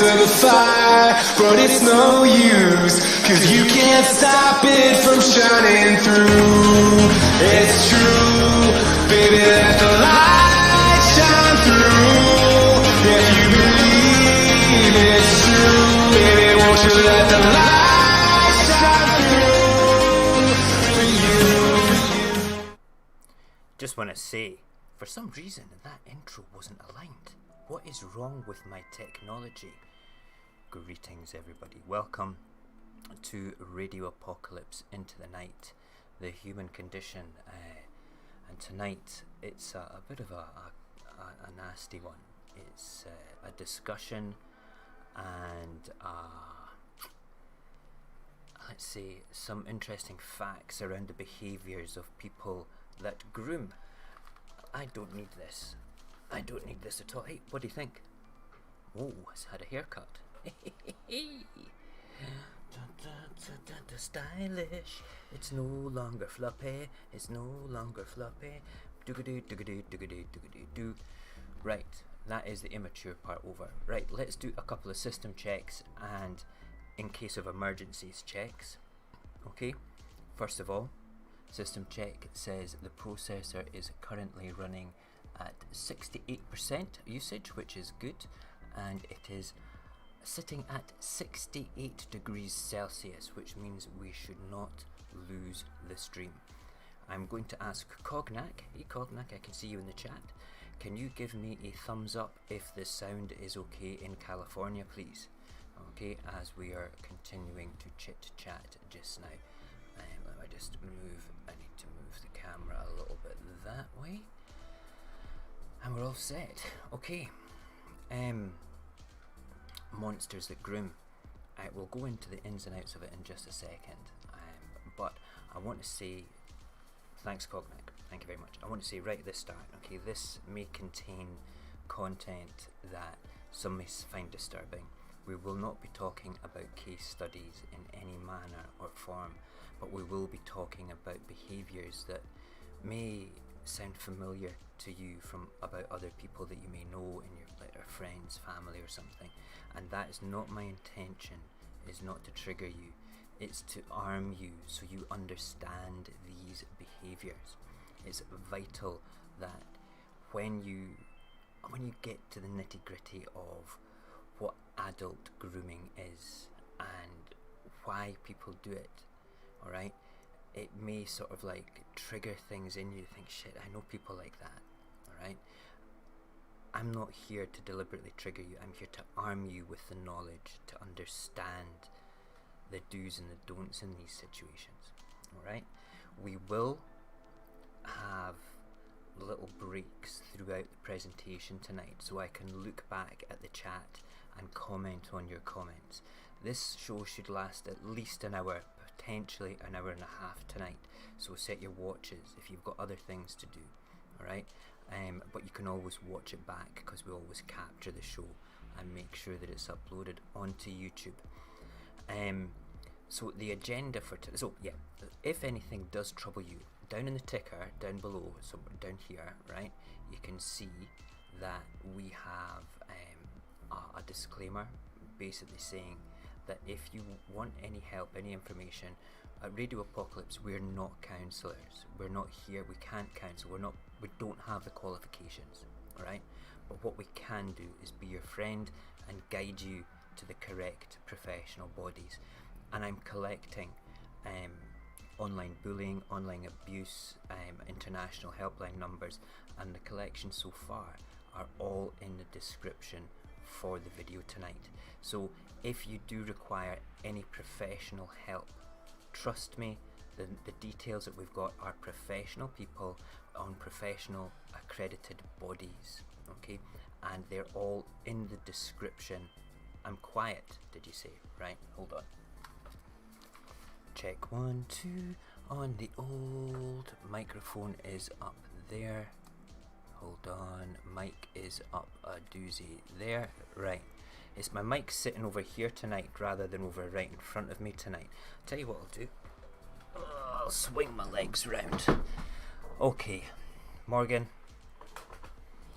to the fire, but it's no use, 'cause you can't stop it from shining through. It's true, baby, let the light shine through. If you believe it's true, baby, won't you let the light shine through for you. Just want to say, for some reason that intro wasn't aligned. What is wrong with my technology? Greetings everybody, welcome to Radio Apocalypse Into the Night, the human condition, and tonight it's a bit of a nasty one. It's a discussion and let's say some interesting facts around the behaviours of people that groom. I don't need this. I don't need this at all. Hey, what do you think? Oh, it's had a haircut. Stylish. It's no longer floppy. It's no longer floppy. Do. Right, that is the immature part over. Right, let's do a couple of system checks and in case of emergencies checks. Okay, first of all, system check says the processor is currently running at 68% usage, which is good, and it is sitting at 68 degrees Celsius, which means we should not lose the stream. I'm going to ask Cognac. Hey Cognac, I can see you in the chat. Can you give me a thumbs up if the sound is okay in California, please? Okay, as we are continuing to chit chat just now. Let me just move, I need to move the camera a little bit that way. And we're all set. Okay. Monsters that groom. I will go into the ins and outs of it in just a second. But I want to say, thanks Cognac, thank you very much. I want to say right at the start, okay, this may contain content that some may find disturbing. We will not be talking about case studies in any manner or form, but we will be talking about behaviours that may sound familiar to you from about other people that you may know in your friends, family or something, and that is not my intention, is not to trigger you, it's to arm you so you understand these behaviours. It's vital that when you get to the nitty-gritty of what adult grooming is and why people do it, alright, it may sort of like trigger things in you, think, shit, I know people like that, alright? I'm not here to deliberately trigger you, I'm here to arm you with the knowledge to understand the do's and the don'ts in these situations, alright? We will have little breaks throughout the presentation tonight so I can look back at the chat and comment on your comments. This show should last at least an hour, potentially an hour and a half tonight, so set your watches if you've got other things to do, alright? But you can always watch it back because we always capture the show and make sure that it's uploaded onto YouTube. So the agenda for today, so yeah, if anything does trouble you, down in the ticker, down below, somewhere down here, right, you can see that we have a disclaimer basically saying that if you want any help, any information, at Radio Apocalypse we're not counsellors, we're not here, we can't counsel, we don't have the qualifications, alright? But what we can do is be your friend and guide you to the correct professional bodies. And I'm collecting online bullying, online abuse, international helpline numbers, and the collection so far are all in the description for the video tonight. So if you do require any professional help, trust me, the details that we've got are professional people on professional accredited bodies, okay, and they're all in the description. I'm quiet, did you say? Right, hold on. Check 1, 2 on the old microphone is up there. Hold on, mic is up a doozy there. Right, it's my mic sitting over here tonight rather than over right in front of me tonight. Tell you what I'll do, I'll swing my legs round. Okay, Morgan,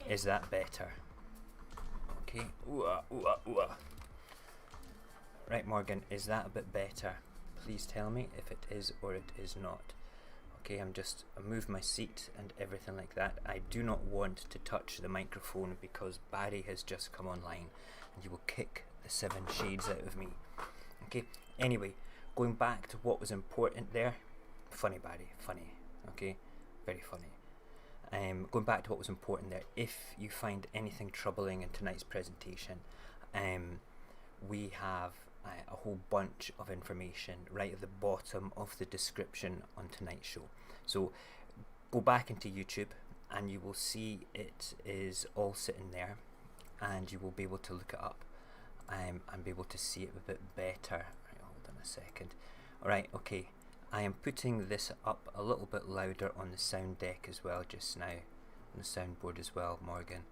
is that better? Okay, ooh-ah, ooh-ah, ooh-ah. Right, Morgan, is that a bit better? Please tell me if it is or it is not. Okay, I move my seat and everything like that. I do not want to touch the microphone because Barry has just come online and he will kick the 7 shades out of me. Okay, anyway, going back to what was important there. Funny, Barry, funny. Okay, very funny. Going back to what was important there, if you find anything troubling in tonight's presentation, we have a whole bunch of information right at the bottom of the description on tonight's show. So go back into YouTube and you will see it is all sitting there, and you will be able to look it up and be able to see it a bit better. Right, hold on a second. Alright, okay. I am putting this up a little bit louder on the sound deck as well just now, on the soundboard as well, Morgan.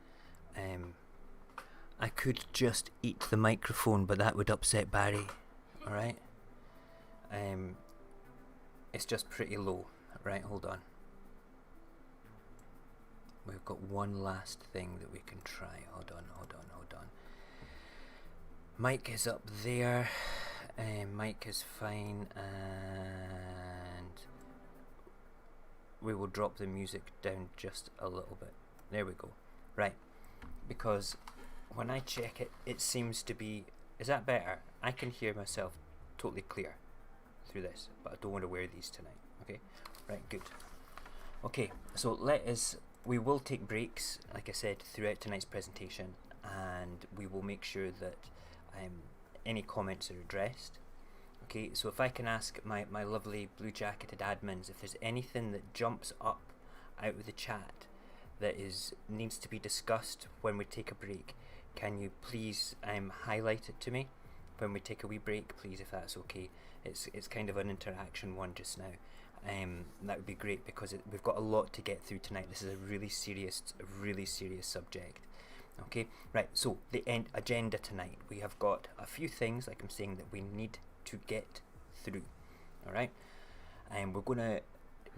I could just eat the microphone, but that would upset Barry. Alright? It's just pretty low. Right, hold on. We've got one last thing that we can try. Hold on. Mic is up there. Mic is fine, and we will drop the music down just a little bit. There we go. Right, because when I check it, it seems to be... Is that better? I can hear myself totally clear through this, but I don't want to wear these tonight. Okay, right, good. Okay, so we will take breaks, like I said, throughout tonight's presentation, and we will make sure that any comments are addressed. Okay, so if I can ask my lovely blue jacketed admins if there's anything that jumps up out of the chat that needs to be discussed when we take a break, can you please highlight it to me when we take a wee break, please, if that's okay. It's kind of an interaction one just now. That would be great because we've got a lot to get through tonight. This is a really serious subject. Okay, right, so the agenda tonight, we have got a few things, like I'm saying, that we need to get through. Alright, and we're going to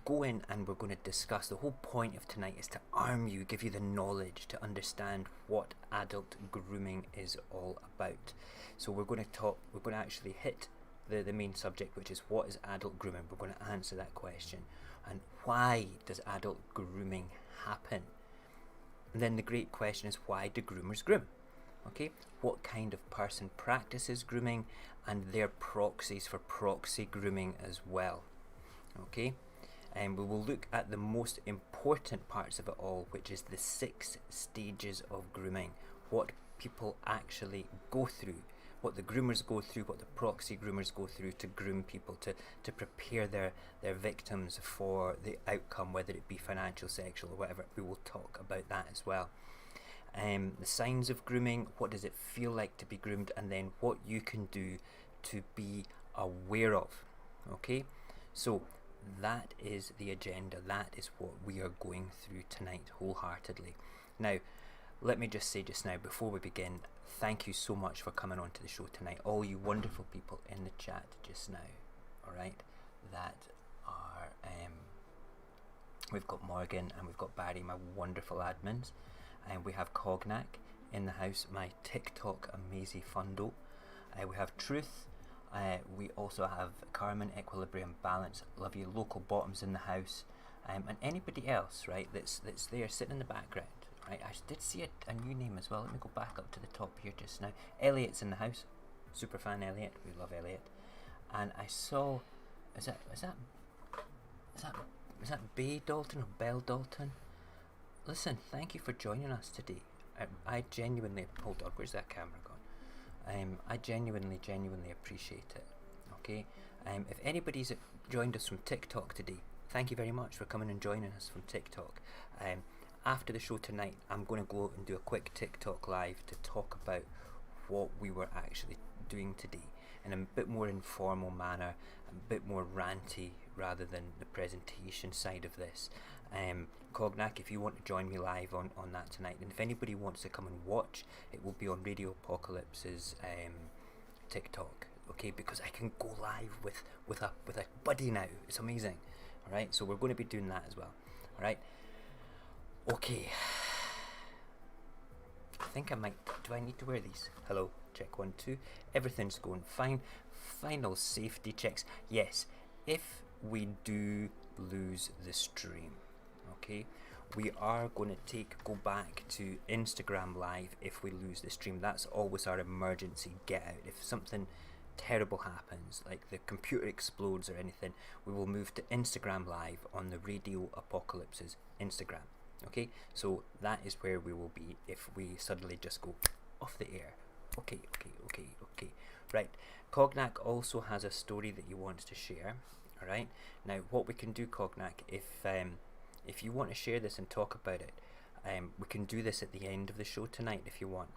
go in and we're going to discuss. The whole point of tonight is to arm you, give you the knowledge to understand what adult grooming is all about. So we're going to actually hit the main subject, which is what is adult grooming. We're going to answer that question, and why does adult grooming happen? And then the great question is, why do groomers groom? Okay, what kind of person practices grooming, and their proxies for proxy grooming as well. Okay, and we will look at the most important parts of it all, which is the 6 stages of grooming, what people actually go through, what the groomers go through, what the proxy groomers go through to groom people, to prepare their victims for the outcome, whether it be financial, sexual, or whatever. We will talk about that as well. The signs of grooming, what does it feel like to be groomed, and then what you can do to be aware of. Okay, so that is the agenda. That is what we are going through tonight wholeheartedly. Now, let me just say just now, before we begin, thank you so much for coming on to the show tonight, all you wonderful people in the chat just now. Alright, that are we've got Morgan and we've got Barry, my wonderful admins, and we have Cognac in the house, my TikTok amazing fundo. We have Truth. We also have Carmen, Equilibrium, Balance, love you, Local Bottoms in the house, and anybody else, right, that's there sitting in the background. Right, I did see a new name as well. Let me go back up to the top here just now. Elliot's in the house. Super fan Elliot. We love Elliot. And I saw, is that Bay Dalton or Belle Dalton? Listen, thank you for joining us today. I genuinely, hold on, where's that camera gone? I genuinely appreciate it. Okay. If anybody's joined us from TikTok today, thank you very much for coming and joining us from TikTok. After the show tonight, I'm going to go and do a quick TikTok live to talk about what we were actually doing today in a bit more informal manner, a bit more ranty rather than the presentation side of this. Cognac, if you want to join me live on that tonight, and if anybody wants to come and watch, it will be on Radio Apocalypse's TikTok, okay, because I can go live with a buddy now. It's amazing. Alright, so we're going to be doing that as well. Alright. Okay, I think I might, do I need to wear these? Hello, check 1, 2. Everything's going fine. Final safety checks. Yes, if we do lose the stream, okay, we are going to go back to Instagram Live if we lose the stream. That's always our emergency get out. If something terrible happens, like the computer explodes or anything, we will move to Instagram Live on the Radio Apocalypse's Instagram. Okay, so that is where we will be if we suddenly just go off the air. Okay. Right, Cognac also has a story that he wants to share. Alright, now what we can do, Cognac, if you want to share this and talk about it, we can do this at the end of the show tonight if you want.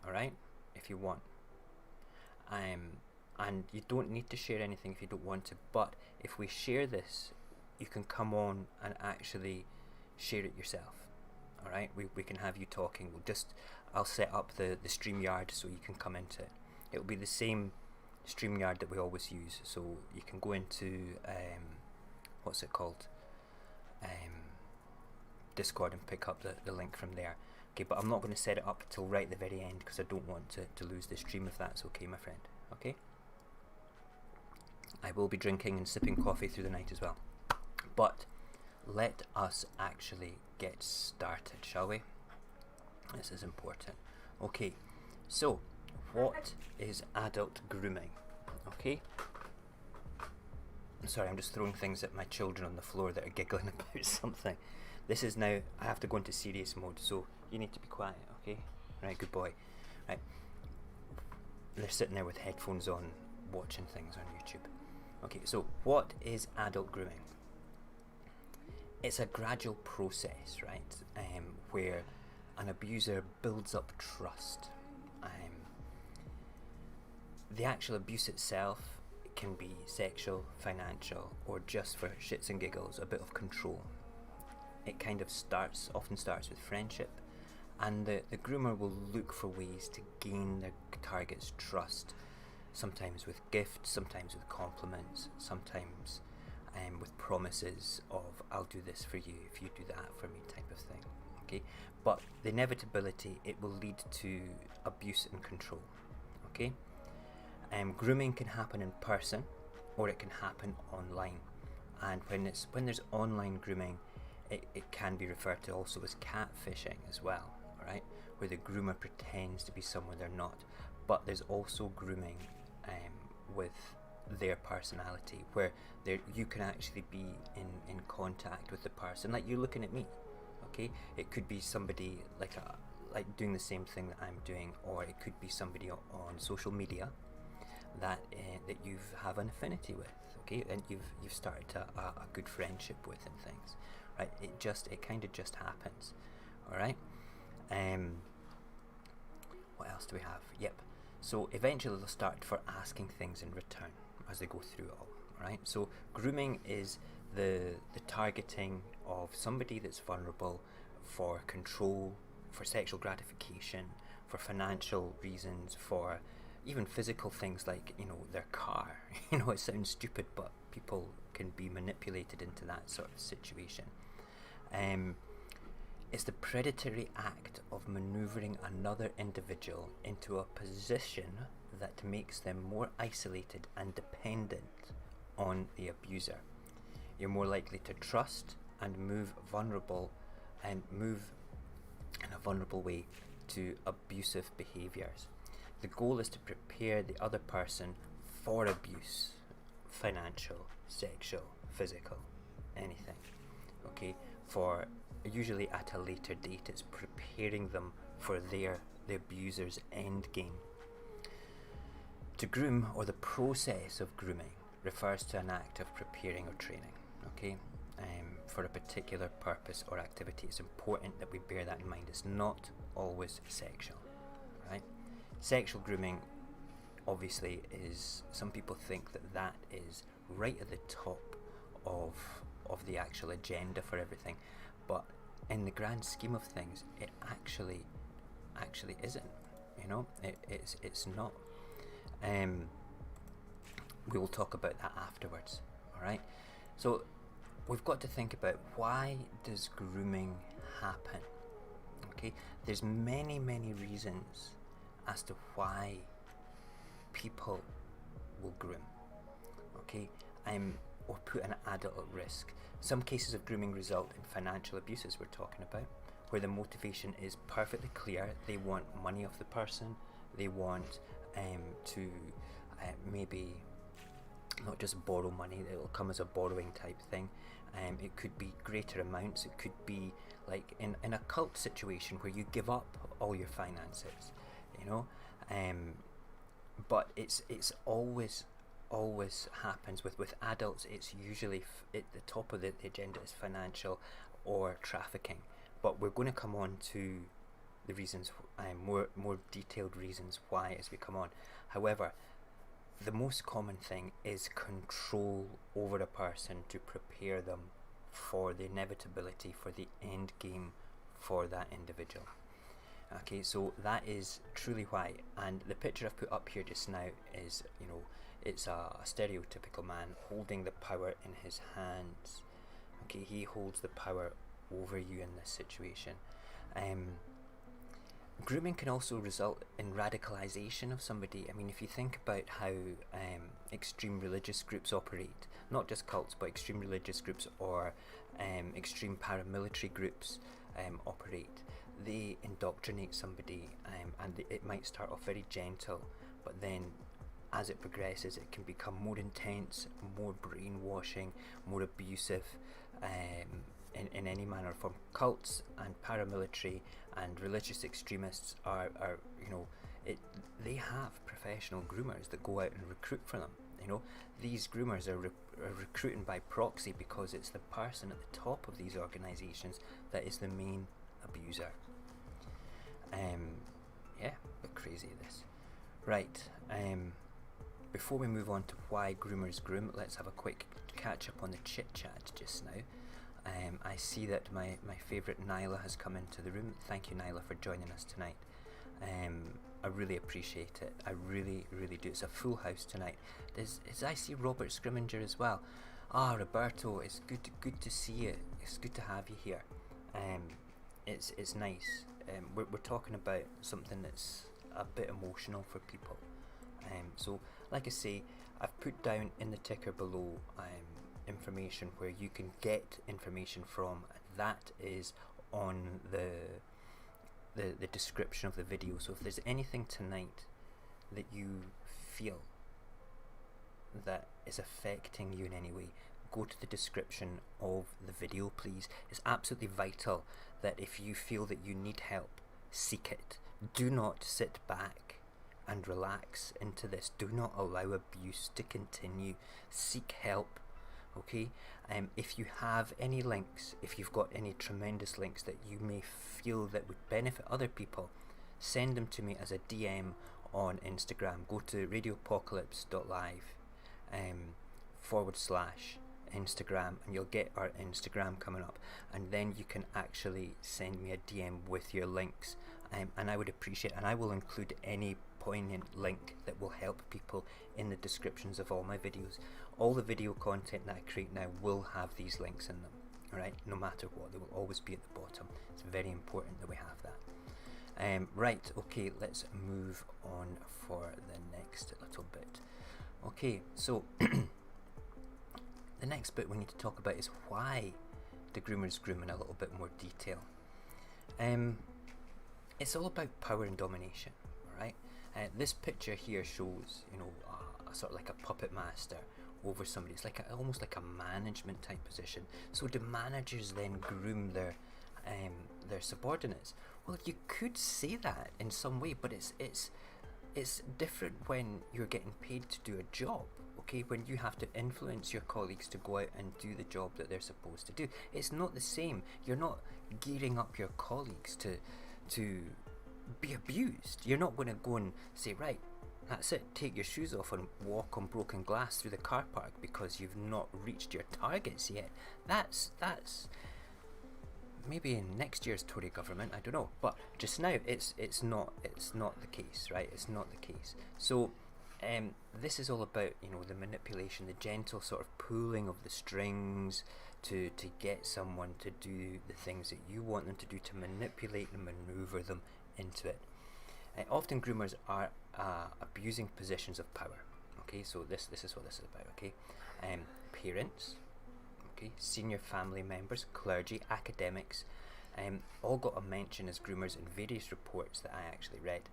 Alright, if you want. And you don't need to share anything if you don't want to, but if we share this, you can come on and actually share it yourself. Alright, we can have you talking. I'll set up the StreamYard so you can come into it. It'll be the same StreamYard that we always use, so you can go into what's it called, Discord, and pick up the link from there. Okay, but I'm not going to set it up till right at the very end because I don't want to lose the stream, if that's okay, my friend. Okay, I will be drinking and sipping coffee through the night as well, but let us actually get started, shall we? This is important. Okay, so what is adult grooming? Okay, I'm sorry, I'm just throwing things at my children on the floor that are giggling about something. This is now, I have to go into serious mode, so you need to be quiet, okay? Right, good boy. Right, they're sitting there with headphones on, watching things on YouTube. Okay, so what is adult grooming? It's a gradual process, right, where an abuser builds up trust. The actual abuse itself can be sexual, financial, or just for shits and giggles, a bit of control. It kind of often starts with friendship, and the groomer will look for ways to gain their target's trust, sometimes with gifts, sometimes with compliments, sometimes with promises of "I'll do this for you if you do that for me" type of thing. Okay, but the inevitability, it will lead to abuse and control. Okay, grooming can happen in person, or it can happen online, and when there's online grooming, it can be referred to also as catfishing as well. Alright, where the groomer pretends to be someone they're not. But there's also grooming with their personality, where you can actually be in contact with the person, like you looking at me. Okay, it could be somebody like doing the same thing that I'm doing, or it could be somebody on social media that you have an affinity with. Okay, and you've started a good friendship with and things. Right, it kind of just happens. All right. What else do we have? Yep. So eventually they'll start for asking things in return as they go through it all. Right. So grooming is the targeting of somebody that's vulnerable for control, for sexual gratification, for financial reasons, for even physical things like, their car. It sounds stupid, but people can be manipulated into that sort of situation. It's the predatory act of maneuvering another individual into a position that makes them more isolated and dependent on the abuser. You're more likely to trust and move in a vulnerable way to abusive behaviours. The goal is to prepare the other person for abuse, financial, sexual, physical, anything. Okay, for usually at a later date, it's preparing them for the abuser's end game. To groom, or the process of grooming, refers to an act of preparing or training. Okay, for a particular purpose or activity. It's important that we bear that in mind. It's not always sexual, right? Sexual grooming, obviously, is, some people think that is right at the top of the actual agenda for everything, but in the grand scheme of things, it actually isn't. It's not. We will talk about that afterwards. All right. So we've got to think about, why does grooming happen? Okay, there's many reasons as to why people will groom, okay, or put an adult at risk. Some cases of grooming result in financial abuse, as we're talking about, where the motivation is perfectly clear. They want money off the person, they want to maybe not just borrow money, it will come as a borrowing type thing. It could be greater amounts, it could be like in a cult situation where you give up all your finances, you know, but it's always happens with adults. It's usually at the top of the agenda is financial or trafficking, but we're going to come on to the reasons, more detailed reasons why as we come on. However, the most common thing is control over a person to prepare them for the inevitability, for the end game for that individual. Okay, so that is truly why. And the picture I've put up here just now is, you know, it's a stereotypical man holding the power in his hands. Okay, he holds the power over you in this situation. Grooming can also result in radicalization of somebody. I mean, if you think about how extreme religious groups operate, not just cults, but extreme religious groups or extreme paramilitary groups operate, they indoctrinate somebody, and it might start off very gentle, but then as it progresses it can become more intense, more brainwashing, more abusive, in any manner of form. Cults and paramilitary and religious extremists are you know, they have professional groomers that go out and recruit for them. You know, these groomers are recruiting by proxy because it's the person at the top of these organisations that is the main abuser. Yeah, a bit crazy this. Right, before we move on to why groomers groom, let's have a quick catch up on the chit chat just now. I see that my favourite Nyla has come into the room. Thank you, Nyla, for joining us tonight. I really appreciate it. I really do. It's a full house tonight. I see Robert Scrimminger as well. Roberto, it's good to see you. It's good to have you here. It's nice. We're talking about something that's a bit emotional for people. So, like I say, I've put down in the ticker below information where you can get information from. That is on the description of the video. So if there's anything tonight that you feel that is affecting you in any way, go to the description of the video, please. It's absolutely vital that if you feel that you need help, seek it. Do not sit back and relax into this. Do not allow abuse to continue. Seek help. Okay, if you have any links, if you've got any tremendous links that you may feel that would benefit other people, send them to me as a DM on Instagram. Go to radioapocalypse.live / Instagram, and you'll get our Instagram coming up, and then you can actually send me a DM with your links, and I would appreciate, and I will include any poignant link that will help people in the descriptions of all my videos. All the video content that I create now will have these links in them, alright, no matter what. They will always be at the bottom. It's very important that we have that. Right, okay, let's move on for the next little bit. Okay, so the next bit we need to talk about is why the groomers groom in a little bit more detail. It's all about power and domination, alright? This picture here shows, you know, a sort of like a puppet master over somebody. It's like almost like a management type position. So do managers then groom their subordinates? Well, you could say that in some way, but it's different when you're getting paid to do a job. Okay, when you have to influence your colleagues to go out and do the job that they're supposed to do, it's not the same. You're not gearing up your colleagues to be abused. You're not going to go and say, right, that's it, take your shoes off and walk on broken glass through the car park because you've not reached your targets yet. That's maybe in next year's Tory government, I don't know, but just now it's not the case, right? It's not the case. So this is all about, you know, the manipulation, the gentle sort of pulling of the strings to get someone to do the things that you want them to do, to manipulate and maneuver them into it. Often groomers are abusing positions of power. Okay, so this is what this is about. Okay, parents, okay, senior family members, clergy, academics, all got a mention as groomers in various reports that I actually read.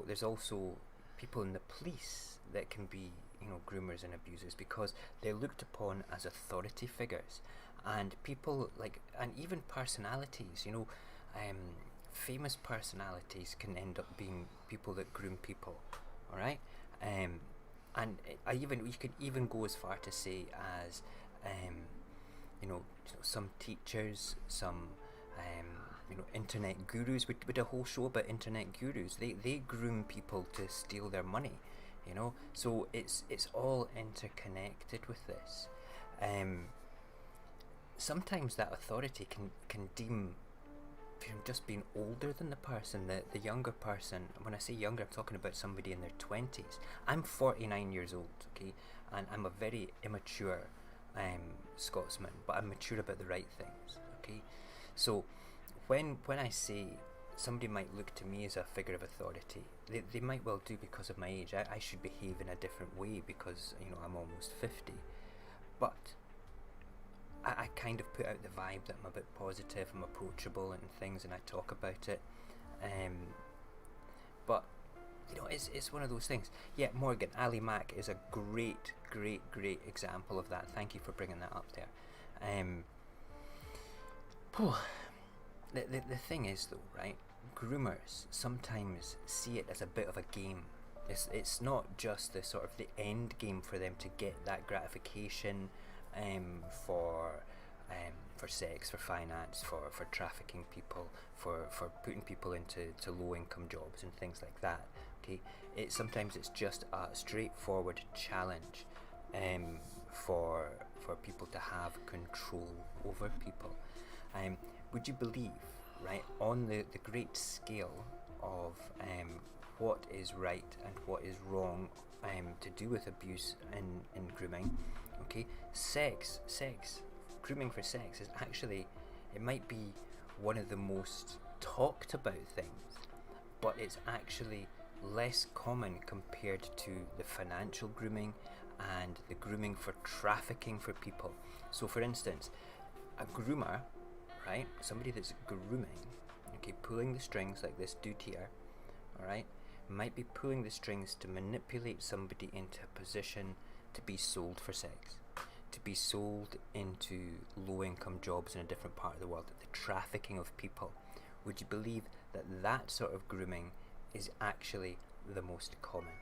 There's also people in the police that can be, you know, groomers and abusers, because they're looked upon as authority figures, and people like, and even personalities, you know, famous personalities can end up being people that groom people. All right, and we could even go as far to say as, you know, some teachers, some you know, internet gurus. We did a whole show about internet gurus. They groom people to steal their money, you know. So it's all interconnected with this. Sometimes that authority can deem, you know, just being older than the person, the younger person. When I say younger, I'm talking about somebody in their 20s. I'm 49 years old, okay, and I'm a very immature Scotsman, but I'm mature about the right things, okay. So when I say somebody might look to me as a figure of authority, they might well do because of my age. I should behave in a different way because, you know, I'm almost 50, but I kind of put out the vibe that I'm a bit positive, I'm approachable and things, and I talk about it. But you know, it's one of those things. Yeah, Morgan, Ali Mack is a great example of that. Thank you for bringing that up there. The thing is though, right, groomers sometimes see it as a bit of a game. It's not just the sort of the end game for them to get that gratification for sex, for finance, for trafficking people, for putting people into low income jobs and things like that. Okay, sometimes it's just a straightforward challenge for people to have control over people. Would you believe, right, on the great scale of what is right and what is wrong to do with abuse in grooming, okay, grooming for sex is actually, it might be one of the most talked about things, but it's actually less common compared to the financial grooming and the grooming for trafficking for people. So for instance, a groomer, right, somebody that's grooming, okay, pulling the strings like this dude here, alright, might be pulling the strings to manipulate somebody into a position to be sold for sex, to be sold into low-income jobs in a different part of the world, the trafficking of people. Would you believe that that sort of grooming is actually the most common?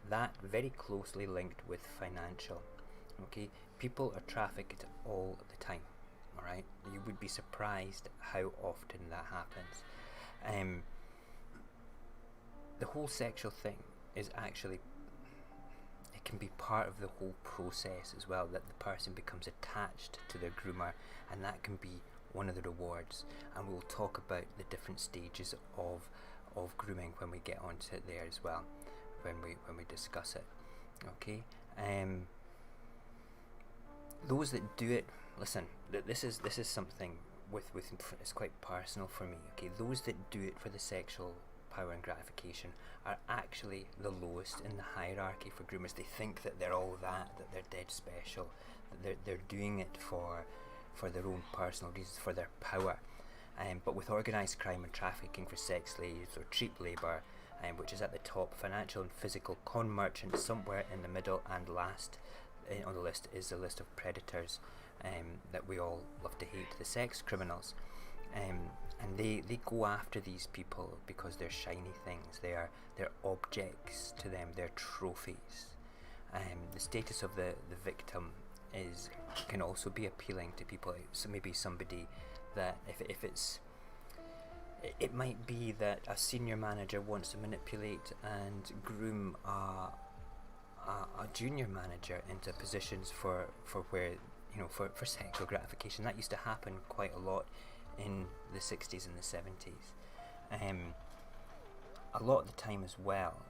That very closely linked with financial. Okay, people are trafficked all the time. All right, you would be surprised how often that happens. The whole sexual thing is actually, it can be part of the whole process as well, that the person becomes attached to their groomer, and that can be one of the rewards. And we'll talk about the different stages of grooming when we get onto it there as well, when we discuss it. Okay, those that do it, listen, this is something with it's quite personal for me. Okay, those that do it for the sexual power and gratification are actually the lowest in the hierarchy for groomers. They think that they're all that they're dead special, that they're doing it for their own personal reasons, for their power. But with organised crime and trafficking for sex slaves or cheap labour, which is at the top, financial and physical con merchants somewhere in the middle, and last on the list is a list of predators that we all love to hate, the sex criminals. And they go after these people because they're shiny things, they're objects to them, they're trophies. The status of the victim can also be appealing to people. So maybe somebody that if it might be that a senior manager wants to manipulate and groom a junior manager into positions for where, you know, for sexual gratification. That used to happen quite a lot in the 60s and the 70s. A lot of the time as well,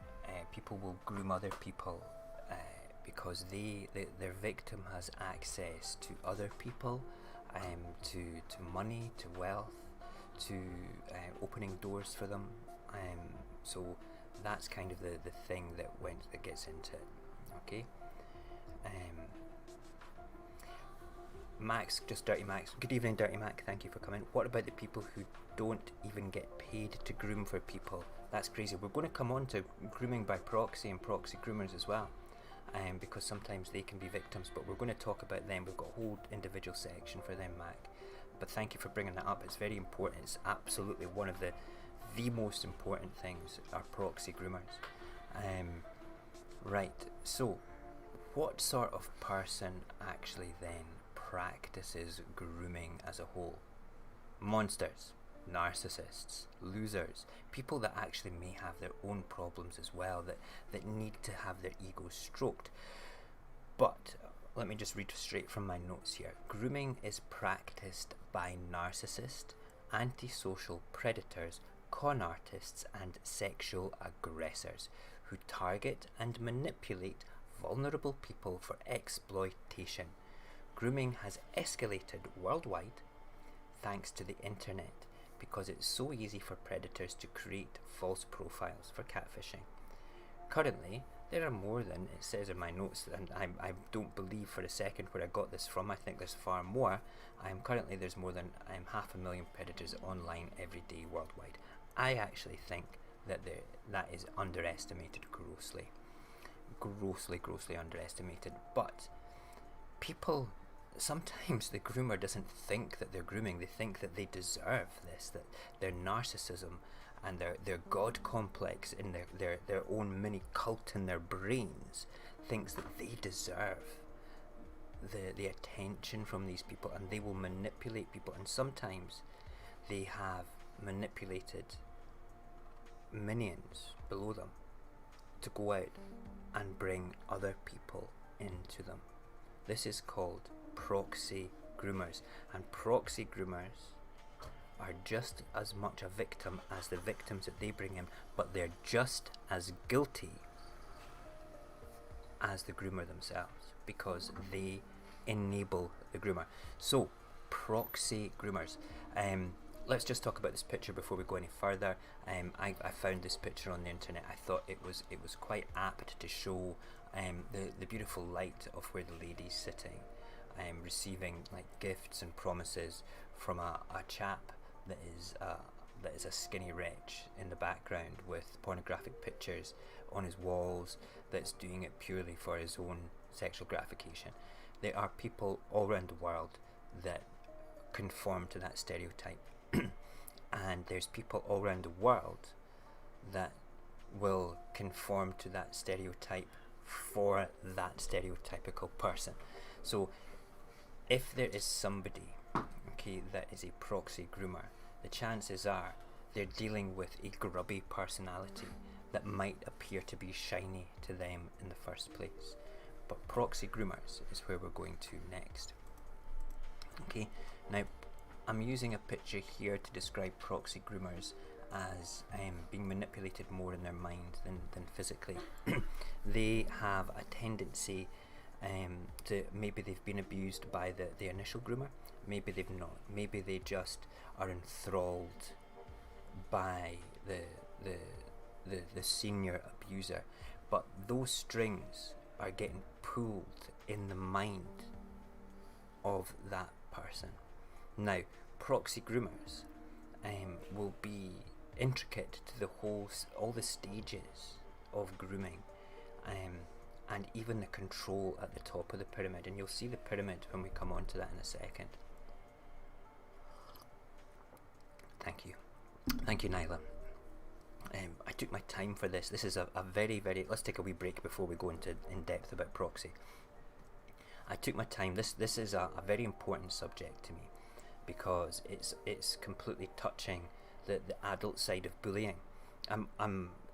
people will groom other people because their victim has access to other people, to money, to wealth, to opening doors for them. So that's kind of the thing that gets into it. Okay. Max, just Dirty Max. Good evening, Dirty Mac. Thank you for coming. What about the people who don't even get paid to groom for people? That's crazy. We're going to come on to grooming by proxy and proxy groomers as well, because sometimes they can be victims, but we're going to talk about them. We've got a whole individual section for them, Mac. But thank you for bringing that up. It's very important. It's absolutely one of the most important things are proxy groomers. Right. So, what sort of person actually then practices grooming as a whole? Monsters, narcissists, losers, people that actually may have their own problems as well, that need to have their egos stroked. But let me just read straight from my notes here. Grooming is practiced by narcissists, antisocial predators, con artists and sexual aggressors who target and manipulate vulnerable people for exploitation. Grooming has escalated worldwide thanks to the internet because it's so easy for predators to create false profiles for catfishing. Currently, there are more than, it says in my notes, and I don't believe for a second where I got this from. I think there's far more. Currently there's more than 500,000 predators online every day worldwide. I actually think that that is underestimated grossly. Grossly underestimated. But people, sometimes the groomer doesn't think that they're grooming. They think that they deserve this, that their narcissism and their god complex in their own mini cult in their brains thinks that they deserve the attention from these people, and they will manipulate people. And sometimes they have manipulated minions below them to go out and bring other people into them. This is called proxy groomers, and proxy groomers are just as much a victim as the victims that they bring in, but they're just as guilty as the groomer themselves because they enable the groomer. So, proxy groomers. Let's just talk about this picture before we go any further. I found this picture on the internet. I thought it was quite apt to show the beautiful light of where the lady's sitting, receiving like gifts and promises from a chap that is a skinny wretch in the background with pornographic pictures on his walls, that's doing it purely for his own sexual gratification. There are people all around the world that conform to that stereotype. And there's people all around the world that will conform to that stereotype for that stereotypical person. So if there is somebody, okay, that is a proxy groomer, the chances are they're dealing with a grubby personality that might appear to be shiny to them in the first place. But proxy groomers is where we're going to next. Okay, now I'm using a picture here to describe proxy groomers as being manipulated more in their mind than physically. They have a tendency to, maybe they've been abused by the initial groomer, maybe they've not, maybe they just are enthralled by the senior abuser, but those strings are getting pulled in the mind of that person. Now, proxy groomers will be intricate to all the stages of grooming, and even the control at the top of the pyramid, and you'll see the pyramid when we come on to that in a second. Thank you Nyla. I took my time for this. This is a very, let's take a wee break before we go into in depth about proxy. I took my time. This is a very important subject to me because it's completely touching the adult side of bullying.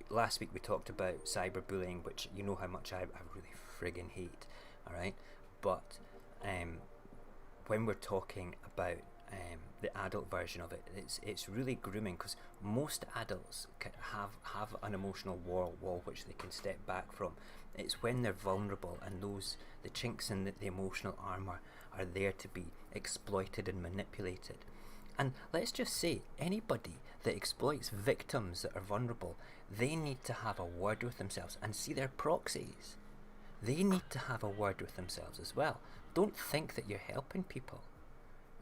Last week we talked about cyberbullying, which you know how much I really friggin' hate, alright? But when we're talking about the adult version of it, it's really grooming, because most adults have an emotional wall which they can step back from. It's when they're vulnerable and the chinks in the emotional armour are there to be exploited and manipulated. And let's just say, anybody that exploits victims that are vulnerable, they need to have a word with themselves and see their proxies. They need to have a word with themselves as well. Don't think that you're helping people.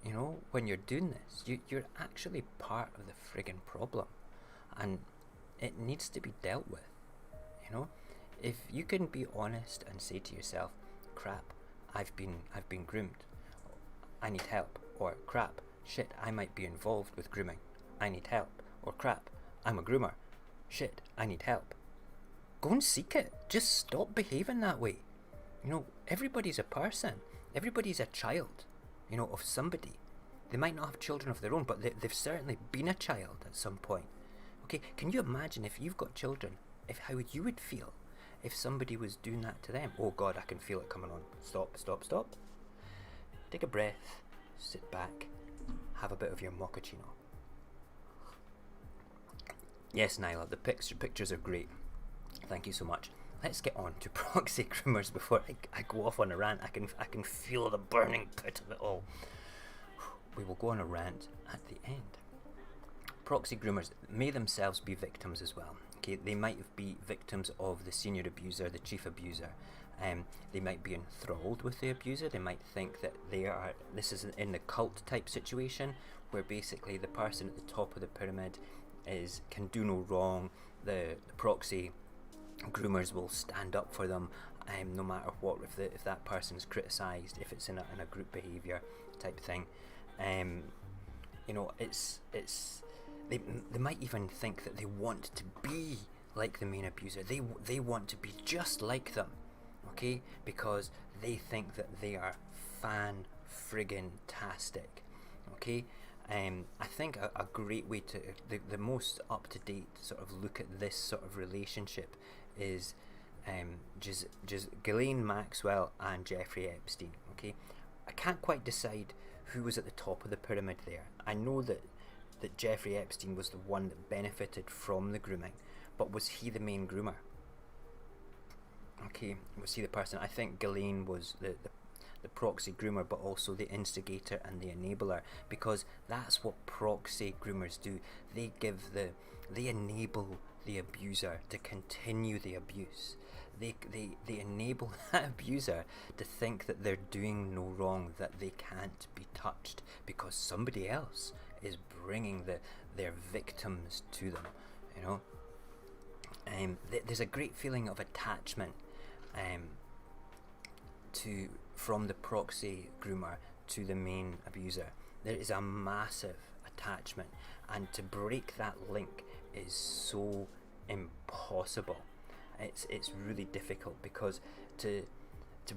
You know, when you're doing this, you're actually part of the friggin' problem. And it needs to be dealt with. You know, if you can be honest and say to yourself, crap, I've been groomed, I need help. Or crap, shit, I might be involved with grooming, I need help. Or crap, I'm a groomer, shit, I need help. Go and seek it. Just stop behaving that way. You know, everybody's a person. Everybody's a child, you know, of somebody. They might not have children of their own, but they've certainly been a child at some point. Okay, can you imagine if you've got children, how you would feel if somebody was doing that to them? Oh God, I can feel it coming on. Stop, stop, stop. Take a breath, sit back, have a bit of your mochaccino. Yes, Nyla, the pictures are great. Thank you so much. Let's get on to proxy groomers before I go off on a rant. I can feel the burning pit of it all. We will go on a rant at the end. Proxy groomers may themselves be victims as well. Okay, they might be victims of the senior abuser, the chief abuser. They might be enthralled with the abuser. They might think that this is in the cult type situation, where basically the person at the top of the pyramid can do no wrong. The proxy groomers will stand up for them, no matter what. If that person is criticised, if it's in a group behaviour type thing, you know, they might even think that they want to be like the main abuser. They want to be just like them, okay? Because they think that they are fan-friggin-tastic, okay? I think a great way to the most up-to-date sort of look at this sort of relationship is Ghislaine Maxwell and Jeffrey Epstein. Okay, I can't quite decide who was at the top of the pyramid there. I know that Jeffrey Epstein was the one that benefited from the grooming, but was he the main groomer? Okay, was he the person? I think Ghislaine was the proxy groomer, but also the instigator and the enabler, because that's what proxy groomers do. They enable the abuser to continue the abuse. They enable that abuser to think that they're doing no wrong, that they can't be touched because somebody else is bringing their victims to them. You know, there's a great feeling of attachment from the proxy groomer to the main abuser. There is a massive attachment, and to break that link is so impossible. It's really difficult, because to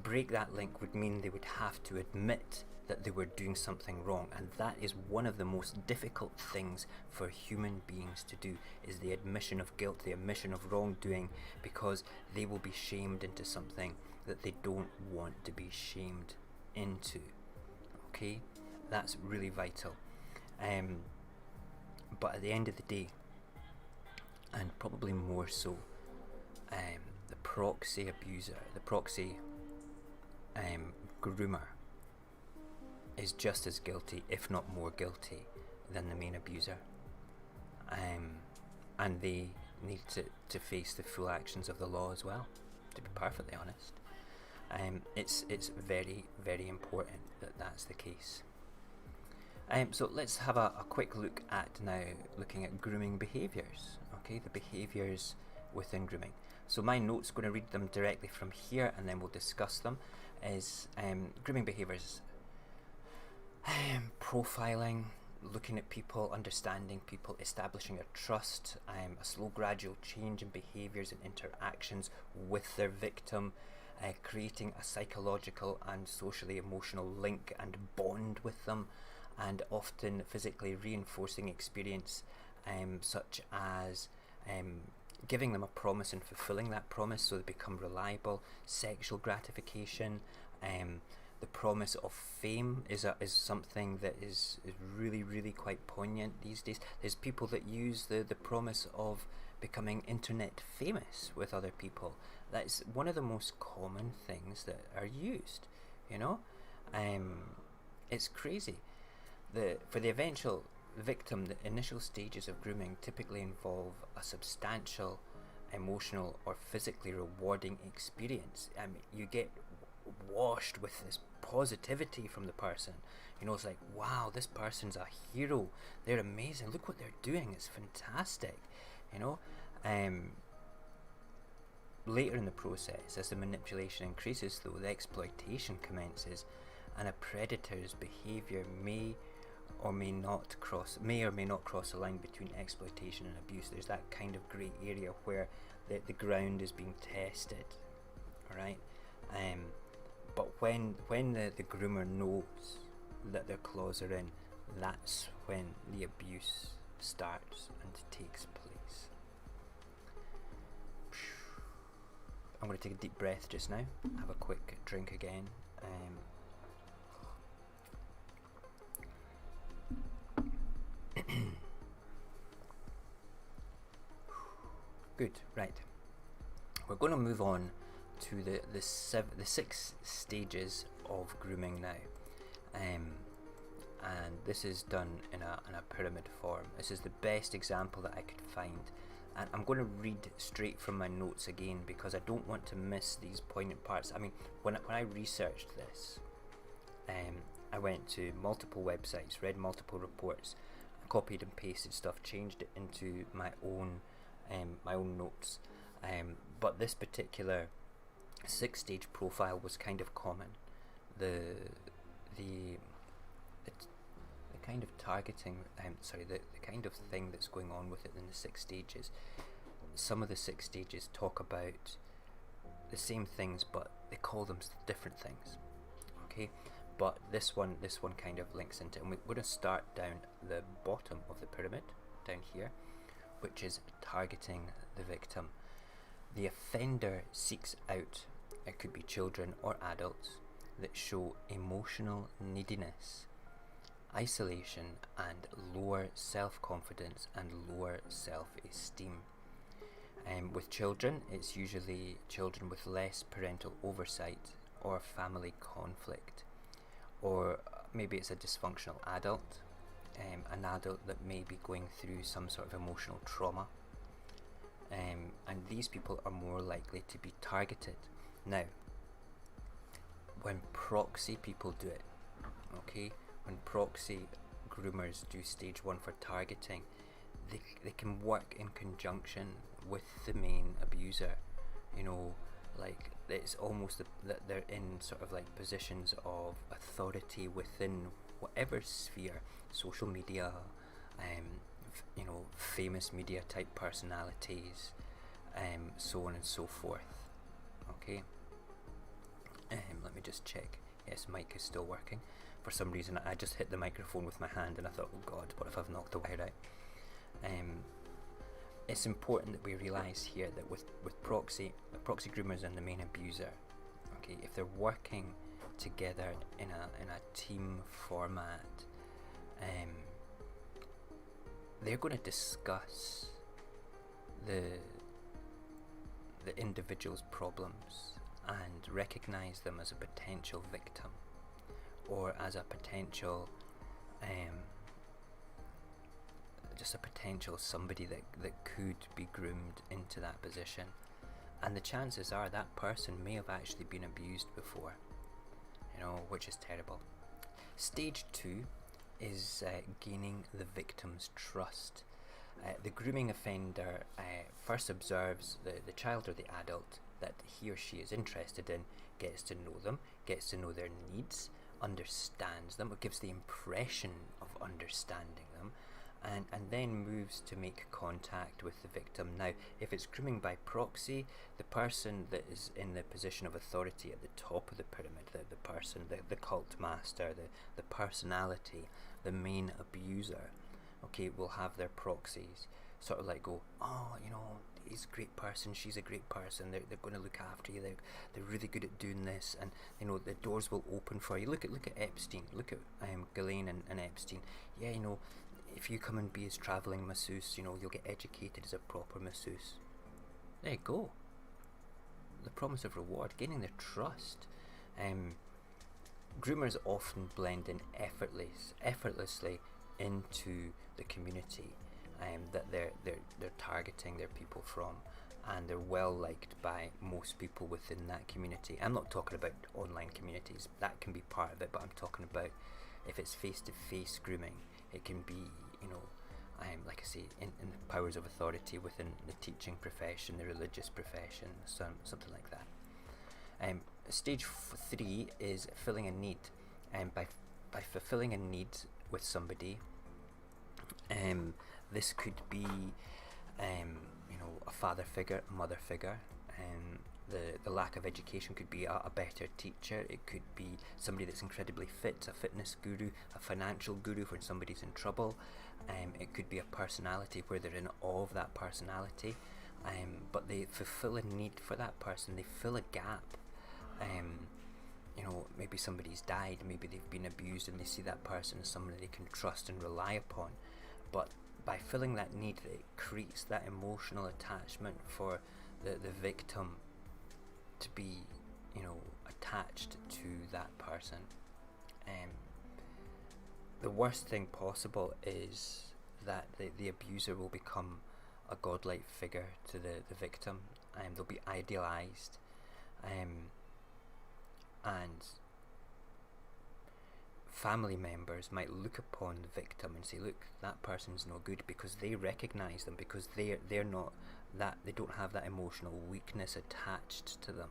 break that link would mean they would have to admit that they were doing something wrong, and that is one of the most difficult things for human beings to do, is the admission of guilt, the admission of wrongdoing, because they will be shamed into something that they don't want to be shamed into. Okay, that's really vital. But at the end of the day, and probably more so, the proxy abuser, the proxy groomer, is just as guilty, if not more guilty, than the main abuser. And they need to face the full actions of the law as well, to be perfectly honest. It's very, very important that that's the case. So let's have a quick look at now, looking at grooming behaviours. Okay, the behaviours within grooming. So my notes, going to read them directly from here, and then we'll discuss them. Is grooming behaviours, profiling, looking at people, understanding people, establishing a trust, a slow gradual change in behaviours and interactions with their victim, creating a psychological and socially emotional link and bond with them, and often physically reinforcing experience, such as giving them a promise and fulfilling that promise so they become reliable, sexual gratification, the promise of fame is something that is really, really quite poignant these days. There's people that use the promise of becoming internet famous with other people. That's one of the most common things that are used, you know. It's crazy. For the eventual victim, the initial stages of grooming typically involve a substantial emotional or physically rewarding experience. I mean, you get washed with this positivity from the person. You know, it's like, wow, this person's a hero, they're amazing, look what they're doing, it's fantastic, you know. Later in the process, as the manipulation increases though, the exploitation commences, and a predator's behaviour may or may not cross the line between exploitation and abuse. There's that kind of grey area where the ground is being tested, alright? But when the groomer knows that their claws are in, that's when the abuse starts and takes place. I'm going to take a deep breath just now, have a quick drink again. Good, right. We're going to move on to the 6 stages of grooming now, and this is done in a pyramid form. This is the best example that I could find, and I'm going to read straight from my notes again because I don't want to miss these poignant parts. I mean, when I researched this, I went to multiple websites, read multiple reports, copied and pasted stuff, changed it into my own notes. But this particular 6-stage profile was kind of common. The kind of targeting, the kind of thing that's going on with it in the 6 stages. Some of the 6 stages talk about the same things, but they call them different things. Okay, but this one kind of links into it, and we're going to start down the bottom of the pyramid, down here, which is targeting the victim. The offender seeks out, it could be children or adults, that show emotional neediness, isolation, and lower self-confidence and lower self-esteem. With children, it's usually children with less parental oversight or family conflict, or maybe it's a dysfunctional adult, an adult that may be going through some sort of emotional trauma, and these people are more likely to be targeted. Now, when proxy people do it, okay, when proxy groomers do stage 1 for targeting, they can work in conjunction with the main abuser. You know, like, it's almost that they're in sort of like positions of authority within whatever sphere, social media, you know, famous media type personalities, so on and so forth. Okay, let me just check. Yes, mic is still working. For some reason I just hit the microphone with my hand and I thought, oh god, what if I've knocked the wire out? It's important that we realise here that with proxy groomers and the main abuser, okay, if they're working together in a team format, they're going to discuss the individual's problems and recognise them as a potential victim, or as a potential just a potential somebody that could be groomed into that position. And the chances are that person may have actually been abused before, you know, which is terrible. Stage 2 is gaining the victim's trust. The grooming offender first observes the child or the adult that he or she is interested in, gets to know them, gets to know their needs, understands them, or gives the impression of understanding them, and then moves to make contact with the victim. Now, if it's grooming by proxy, the person that is in the position of authority at the top of the pyramid, the person, the cult master, the personality, the main abuser, okay, will have their proxies sort of like go, oh, you know, he's a great person, she's a great person, they're going to look after you, they're really good at doing this, and you know, the doors will open for you. Look at Epstein, look at Ghislaine and Epstein. Yeah, you know, if you come and be his travelling masseuse, you know, you'll get educated as a proper masseuse. There you go. The promise of reward, gaining their trust. groomers often blend in effortlessly into the community that they're targeting their people from, and they're well liked by most people within that community. I'm not talking about online communities, that can be part of it, but I'm talking about if it's face-to-face grooming. It can be, like I say, in the powers of authority within the teaching profession, the religious profession, something like that. Stage 3 is filling a need, and by fulfilling a need with somebody, this could be a father figure, a mother figure. The lack of education could be a better teacher. It could be somebody that's incredibly fit, a fitness guru, a financial guru when somebody's in trouble. It could be a personality where they're in awe of that personality, but they fulfill a need for that person. They fill a gap. Maybe somebody's died, maybe they've been abused, and they see that person as somebody they can trust and rely upon. But by filling that need, it creates that emotional attachment for the victim to be, attached to that person. The worst thing possible is that the abuser will become a godlike figure to the victim, and they'll be idealized, and family members might look upon the victim and say, look, that person's no good, because they recognize them, because they're not that, they don't have that emotional weakness attached to them.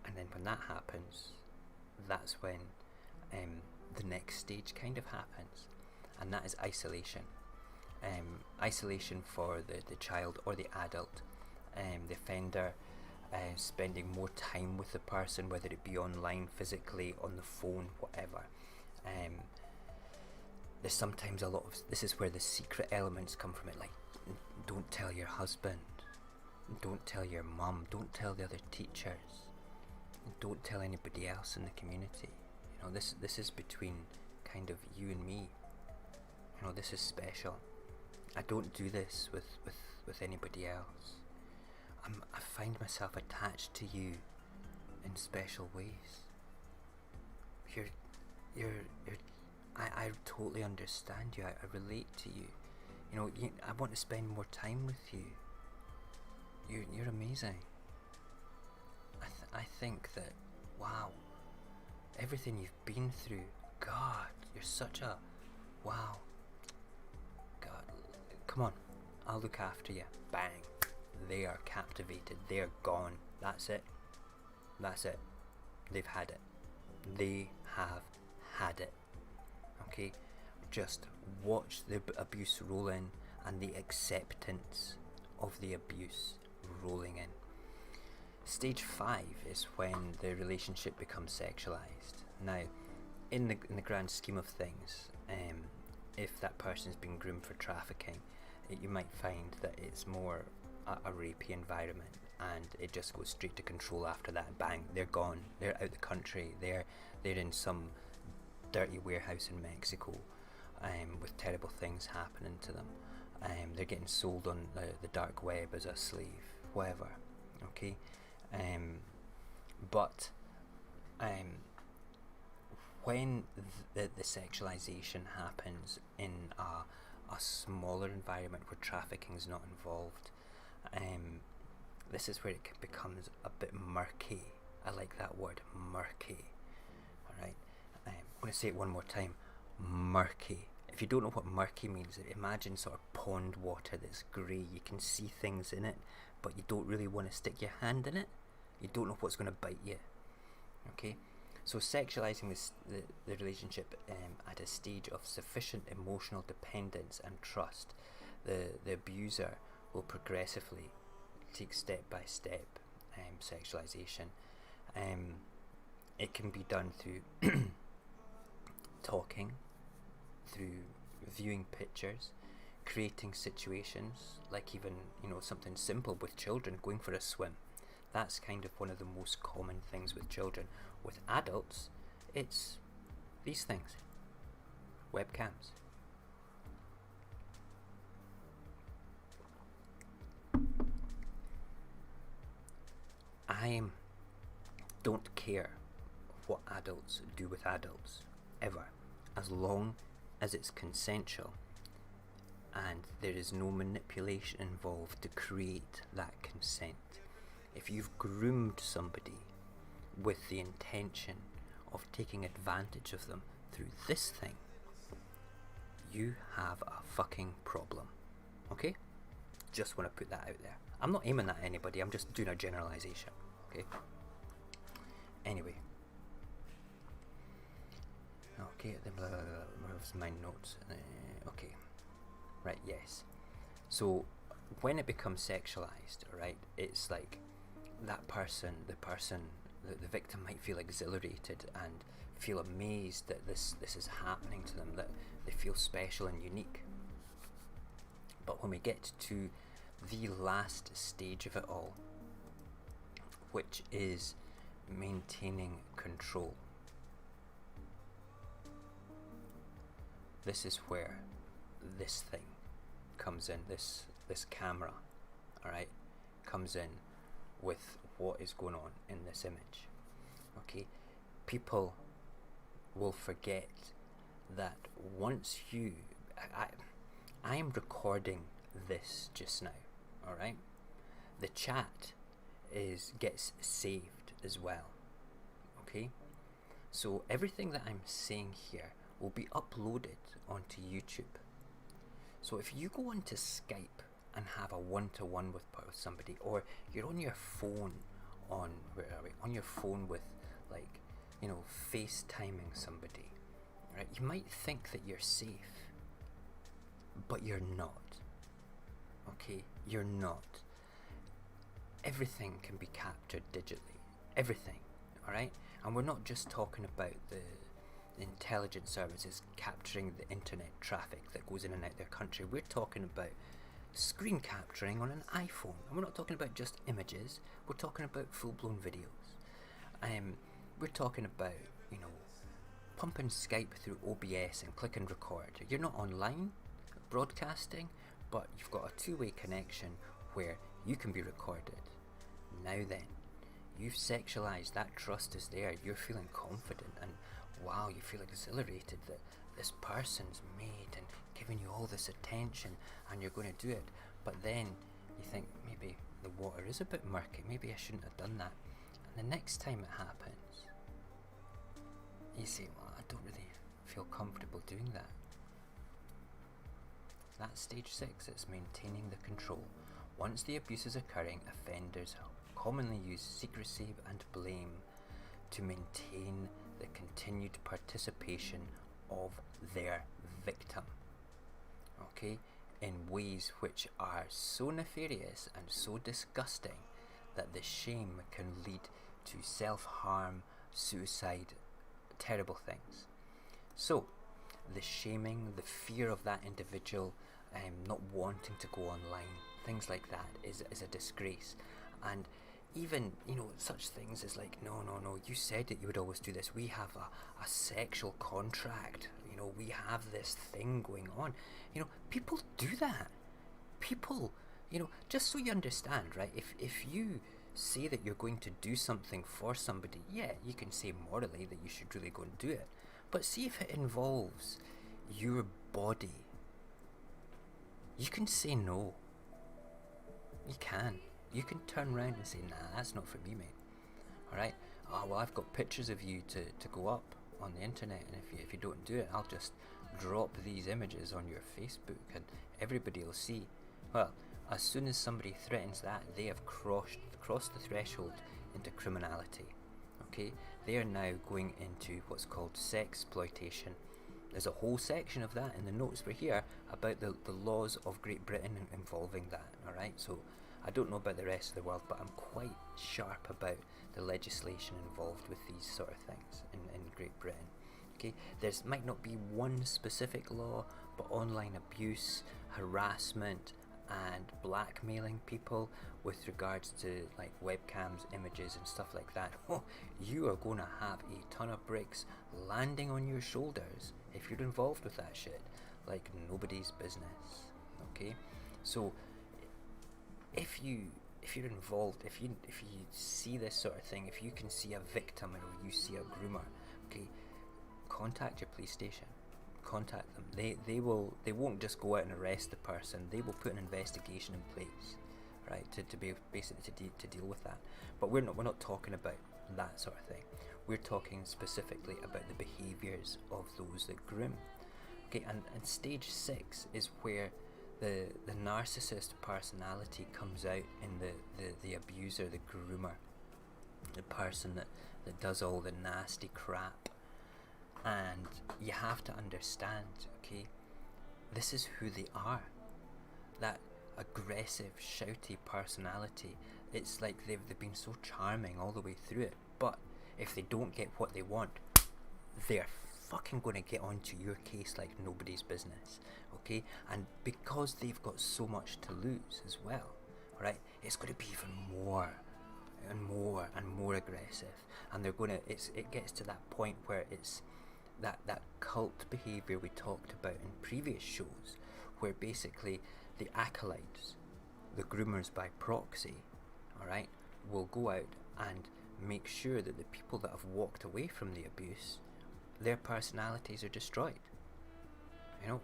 And then when that happens, that's when the next stage kind of happens, and that is isolation. Isolation for the child or the adult. The offender spending more time with the person, whether it be online, physically, on the phone, whatever. There's sometimes a lot of, this is where the secret elements come from it, like, don't tell your husband, don't tell your mum, don't tell the other teachers, don't tell anybody else in the community. This is between kind of you and me. This is special. I don't do this with anybody else. I find myself attached to you in special ways. I totally understand you. I relate to you. I want to spend more time with you. You're amazing. I think that, wow, everything you've been through, God, you're such a, wow, God, come on, I'll look after you. Bang. They are captivated. They're gone. That's it. They've had it. They have had it. Okay? Just watch the abuse roll in, and the acceptance of the abuse rolling in. Stage 5 is when the relationship becomes sexualized. Now, in the grand scheme of things, if that person's been groomed for trafficking, you might find that it's more a rapey environment, and it just goes straight to control after that. Bang, they're gone. They're out the country. They're in some dirty warehouse in Mexico, with terrible things happening to them. They're getting sold on the dark web as a slave, whatever. Okay, but when the sexualization happens in a smaller environment where trafficking is not involved, this is where it becomes a bit murky. I like that word, murky. Alright, I'm going to say it one more time, murky. If you don't know what murky means, imagine sort of pond water that's grey. You can see things in it, but you don't really want to stick your hand in it. You don't know what's going to bite you. Okay, so sexualizing the relationship at a stage of sufficient emotional dependence and trust, the abuser will progressively take step by step sexualization. It can be done through talking, through viewing pictures, creating situations, like even something simple with children, going for a swim. That's kind of one of the most common things with children. With adults, it's these things, webcams. I'm don't care what adults do with adults, ever, as long as it's consensual and there is no manipulation involved to create that consent. If you've groomed somebody with the intention of taking advantage of them through this thing, you have a fucking problem. Okay? Just want to put that out there. I'm not aiming that at anybody, I'm just doing a generalization. Okay? Anyway. Okay, where's my notes? Okay. Right, yes. So, when it becomes sexualized, right, it's like that person, the victim might feel exhilarated and feel amazed that this is happening to them, that they feel special and unique. But when we get to the last stage of it all, which is maintaining control, this is where this thing comes in, this camera, alright, comes in with what is going on in this image. Okay, people will forget that once you, I am recording this just now, alright? The chat gets saved as well, okay? So everything that I'm saying here will be uploaded onto YouTube. So if you go onto Skype and have a one-to-one with somebody, or you're on your phone on your phone with, like, you know, FaceTiming somebody, right? You might think that you're safe, but you're not. Okay, you're not. Everything can be captured digitally. Everything, alright? And we're not just talking about the intelligence services capturing the internet traffic that goes in and out their country. We're talking about screen capturing on an iPhone. And we're not talking about just images, we're talking about full-blown videos. We're talking about, you know, pumping Skype through OBS and click and record. You're not online broadcasting, but you've got a two-way connection where you can be recorded. Now then, you've sexualized, that trust is there, you're feeling confident, and wow, you feel exhilarated that this person's made and giving you all this attention and you're going to do it. But then you think, maybe the water is a bit murky, maybe I shouldn't have done that. And the next time it happens, you say, well, I don't really feel comfortable doing that. That's stage 6, it's maintaining the control. Once the abuse is occurring, offenders commonly use secrecy and blame to maintain the continued participation of their victim, okay, in ways which are so nefarious and so disgusting that the shame can lead to self-harm, suicide, terrible things. So the shaming, the fear of that individual not wanting to go online, things like that is a disgrace. And even, you know, such things as like, no, you said that you would always do this, we have a sexual contract, you know, we have this thing going on. You know, people do that. People, you know, just so you understand, right, if you say that you're going to do something for somebody, yeah, you can say morally that you should really go and do it, but see if it involves your body, you can say no. You can turn around and say, nah, that's not for me, mate. Alright? Oh, well, I've got pictures of you to go up on the internet, and if you don't do it, I'll just drop these images on your Facebook and everybody will see. Well, as soon as somebody threatens that, they have crossed the threshold into criminality. Okay? They are now going into what's called sexploitation. There's a whole section of that in the notes for here about the laws of Great Britain involving that. Alright? So I don't know about the rest of the world, but I'm quite sharp about the legislation involved with these sort of things in Great Britain. Okay, there might not be one specific law, but online abuse, harassment, and blackmailing people with regards to like webcams, images, and stuff like that. Oh, you are going to have a ton of bricks landing on your shoulders if you're involved with that shit, like nobody's business. Okay, so if if you're involved, if you see this sort of thing, if you can see a victim or you see a groomer, okay, contact your police station. Contact them. They won't just go out and arrest the person. They will put an investigation in place, right, to be basically to deal with that. But we're not talking about that sort of thing. We're talking specifically about the behaviours of those that groom. Okay, and stage 6 is where the narcissist personality comes out in the abuser, the groomer, the person that does all the nasty crap. And you have to understand, okay, this is who they are. That aggressive, shouty personality. It's like they've been so charming all the way through it. But if they don't get what they want, they're fucking going to get onto your case like nobody's business, okay? And because they've got so much to lose as well, right, it's going to be even more and more and more aggressive. And they're going to, it gets to that point where it's that cult behaviour we talked about in previous shows, where basically the acolytes, the groomers by proxy, alright, will go out and make sure that the people that have walked away from the abuse, their personalities are destroyed. You know,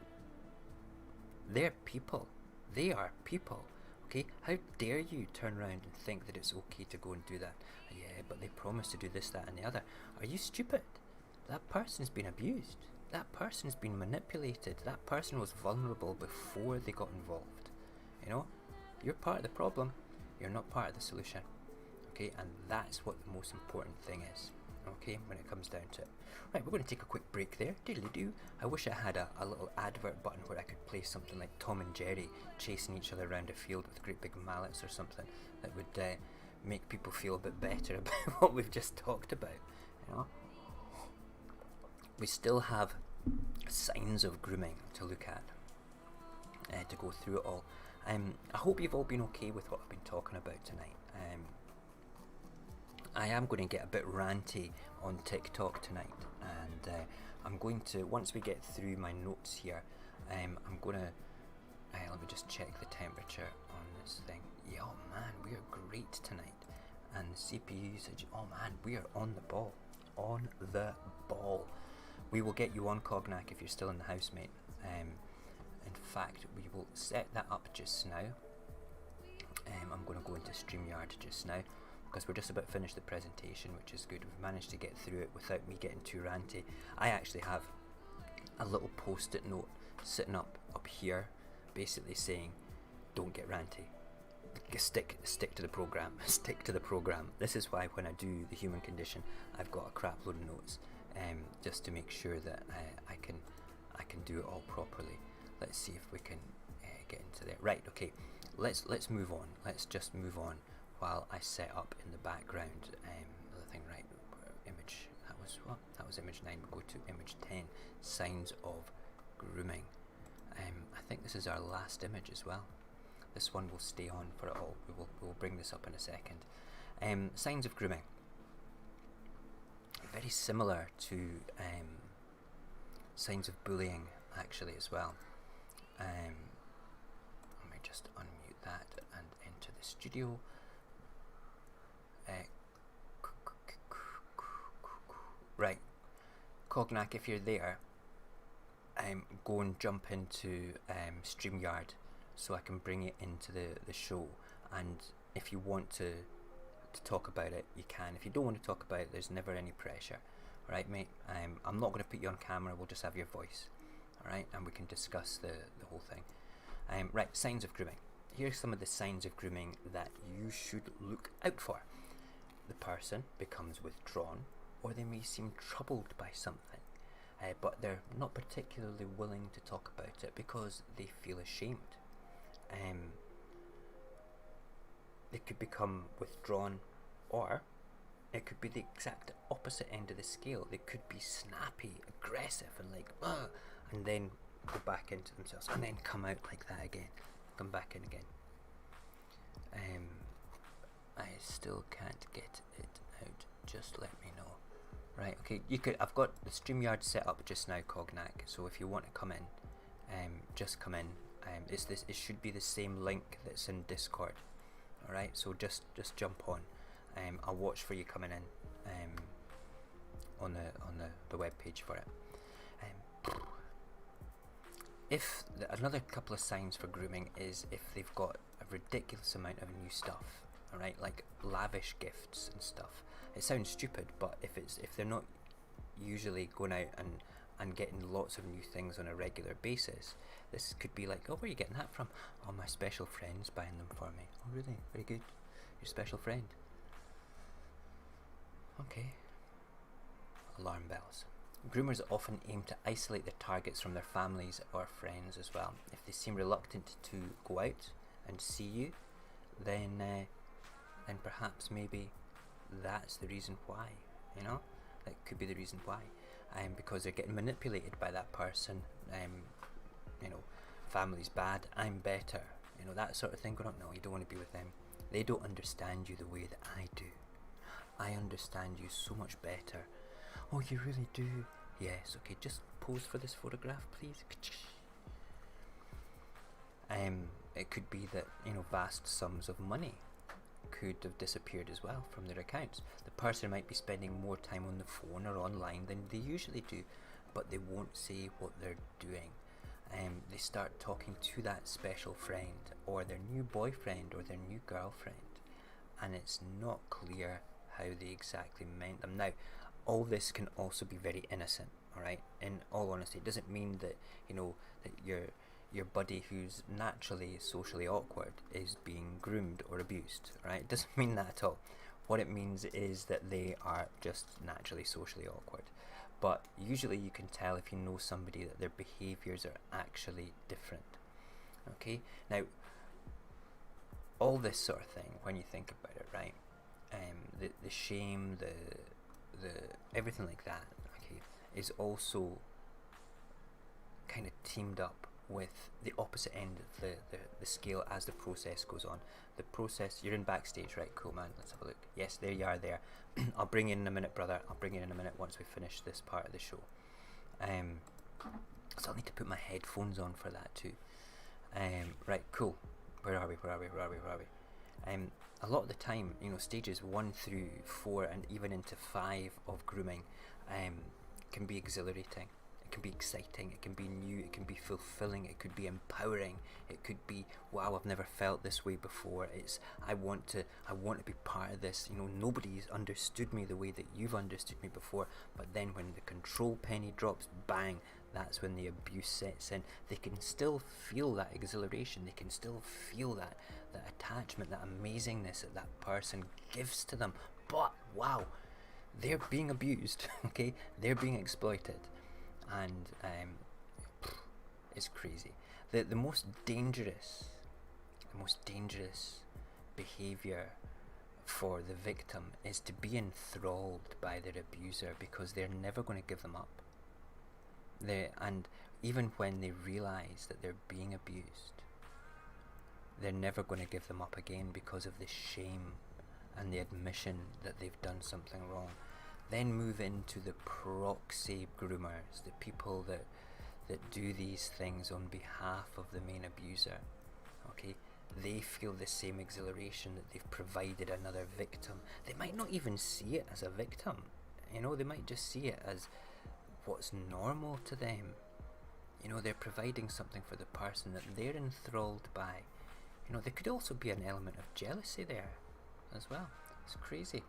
they're people. They are people. Okay, how dare you turn around and think that it's okay to go and do that? Yeah, but they promised to do this, that and the other. Are you stupid? That person's been abused. That person's been manipulated. That person was vulnerable before they got involved. You know, you're part of the problem. You're not part of the solution. Okay, and that's what the most important thing is. Okay, when it comes down to it. Right, we're going to take a quick break there. Diddly-doo. I wish I had a little advert button where I could play something like Tom and Jerry chasing each other around a field with great big mallets or something that would make people feel a bit better about what we've just talked about. You know, we still have signs of grooming to look at, to go through it all. I hope you've all been okay with what I've been talking about tonight. I am going to get a bit ranty on TikTok tonight, and I'm going to, once we get through my notes here, I'm going to, let me just check the temperature on this thing. Yeah, oh man, we are great tonight. And CPU usage, oh man, we are on the ball. On the ball. We will get you on Cognac if you're still in the house, mate. In fact, we will set that up just now. I'm going to go into StreamYard just now, because we're just about to finish the presentation, which is good. We've managed to get through it without me getting too ranty. I actually have a little post-it note sitting up here, basically saying, don't get ranty. Stick to the program. Stick to the program. This is why when I do the human condition, I've got a crap load of notes, just to make sure that I can do it all properly. Let's see if we can get into there. Right, okay. Let's move on. Let's just move on while I set up in the background the thing. Right, image. That was image 9. We'll go to image 10. Signs of grooming. I think this is our last image as well. This one will stay on for it all. We'll bring this up in a second. Signs of grooming. Very similar to signs of bullying, actually, as well. Let me just unmute that and enter the studio. Right, Cognac, if you're there, go and jump into StreamYard so I can bring it into the show. And if you want to talk about it, you can. If you don't want to talk about it, there's never any pressure. Alright, mate? I'm not going to put you on camera, we'll just have your voice. Alright, and we can discuss the whole thing. Right, signs of grooming. Here's some of the signs of grooming that you should look out for. The person becomes withdrawn, or they may seem troubled by something, but they're not particularly willing to talk about it because they feel ashamed. They could become withdrawn, or it could be the exact opposite end of the scale. They could be snappy, aggressive, and like, ugh, and then go back into themselves, and then come out like that again, come back in again. I still can't get it out. Just let me know. Right, okay, you could. I've got the StreamYard set up just now, Cognac. So if you want to come in, just come in. It should be the same link that's in Discord. Alright, so just jump on. I'll watch for you coming in on the web page for it. If another couple of signs for grooming is if they've got a ridiculous amount of new stuff, alright, like lavish gifts and stuff. It sounds stupid, but if they're not usually going out and getting lots of new things on a regular basis, this could be like, oh, where are you getting that from? Oh, my special friend's buying them for me. Oh, really? Very good. Your special friend. Okay. Alarm bells. Groomers often aim to isolate their targets from their families or friends as well. If they seem reluctant to go out and see you, then perhaps maybe that's the reason why, you know? That could be the reason why. Because they're getting manipulated by that person. You know, family's bad, I'm better. You know, that sort of thing going on. No, you don't want to be with them. They don't understand you the way that I do. I understand you so much better. Oh, you really do? Yes, okay, just pose for this photograph, please. It could be that, you know, vast sums of money could have disappeared as well from their accounts. The person might be spending more time on the phone or online than they usually do, but they won't say what they're doing. They start talking to that special friend or their new boyfriend or their new girlfriend, and it's not clear how they exactly meant them. Now, all this can also be very innocent, alright? In all honesty, it doesn't mean that, you know, that your buddy who's naturally socially awkward is being groomed or abused, right? It doesn't mean that at all. What it means is that they are just naturally socially awkward. But usually you can tell if you know somebody that their behaviours are actually different. Okay? Now, all this sort of thing, when you think about it, right? The shame, the everything like that, okay, is also kind of teamed up with the opposite end of the scale as the process goes on. The process, you're in backstage, right? Cool, man, let's have a look. Yes, there you are there. I'll bring you in a minute, brother. I'll bring you in a minute once we finish this part of the show. So I'll need to put my headphones on for that too. Right, cool. Where are we? A lot of the time, you know, stages 1 through 4 and even into 5 of grooming can be exhilarating. It can be exciting, it can be new, it can be fulfilling, it could be empowering, it could be, wow, I've never felt this way before. It's I want to be part of this. You know, nobody's understood me the way that you've understood me before. But then when the control penny drops, bang, that's when the abuse sets in. They can still feel that exhilaration, they can still feel that attachment, that amazingness that that person gives to them. But wow, they're being abused, okay? They're being exploited. And it's crazy. The most dangerous behaviour for the victim is to be enthralled by their abuser, because they're never going to give them up. And even when they realise that they're being abused, they're never going to give them up again because of the shame and the admission that they've done something wrong. Then move into the proxy groomers, the people that do these things on behalf of the main abuser. Okay, they feel the same exhilaration that they've provided another victim. They might not even see it as a victim, you know, they might just see it as what's normal to them. You know, they're providing something for the person that they're enthralled by. You know, there could also be an element of jealousy there as well. It's crazy.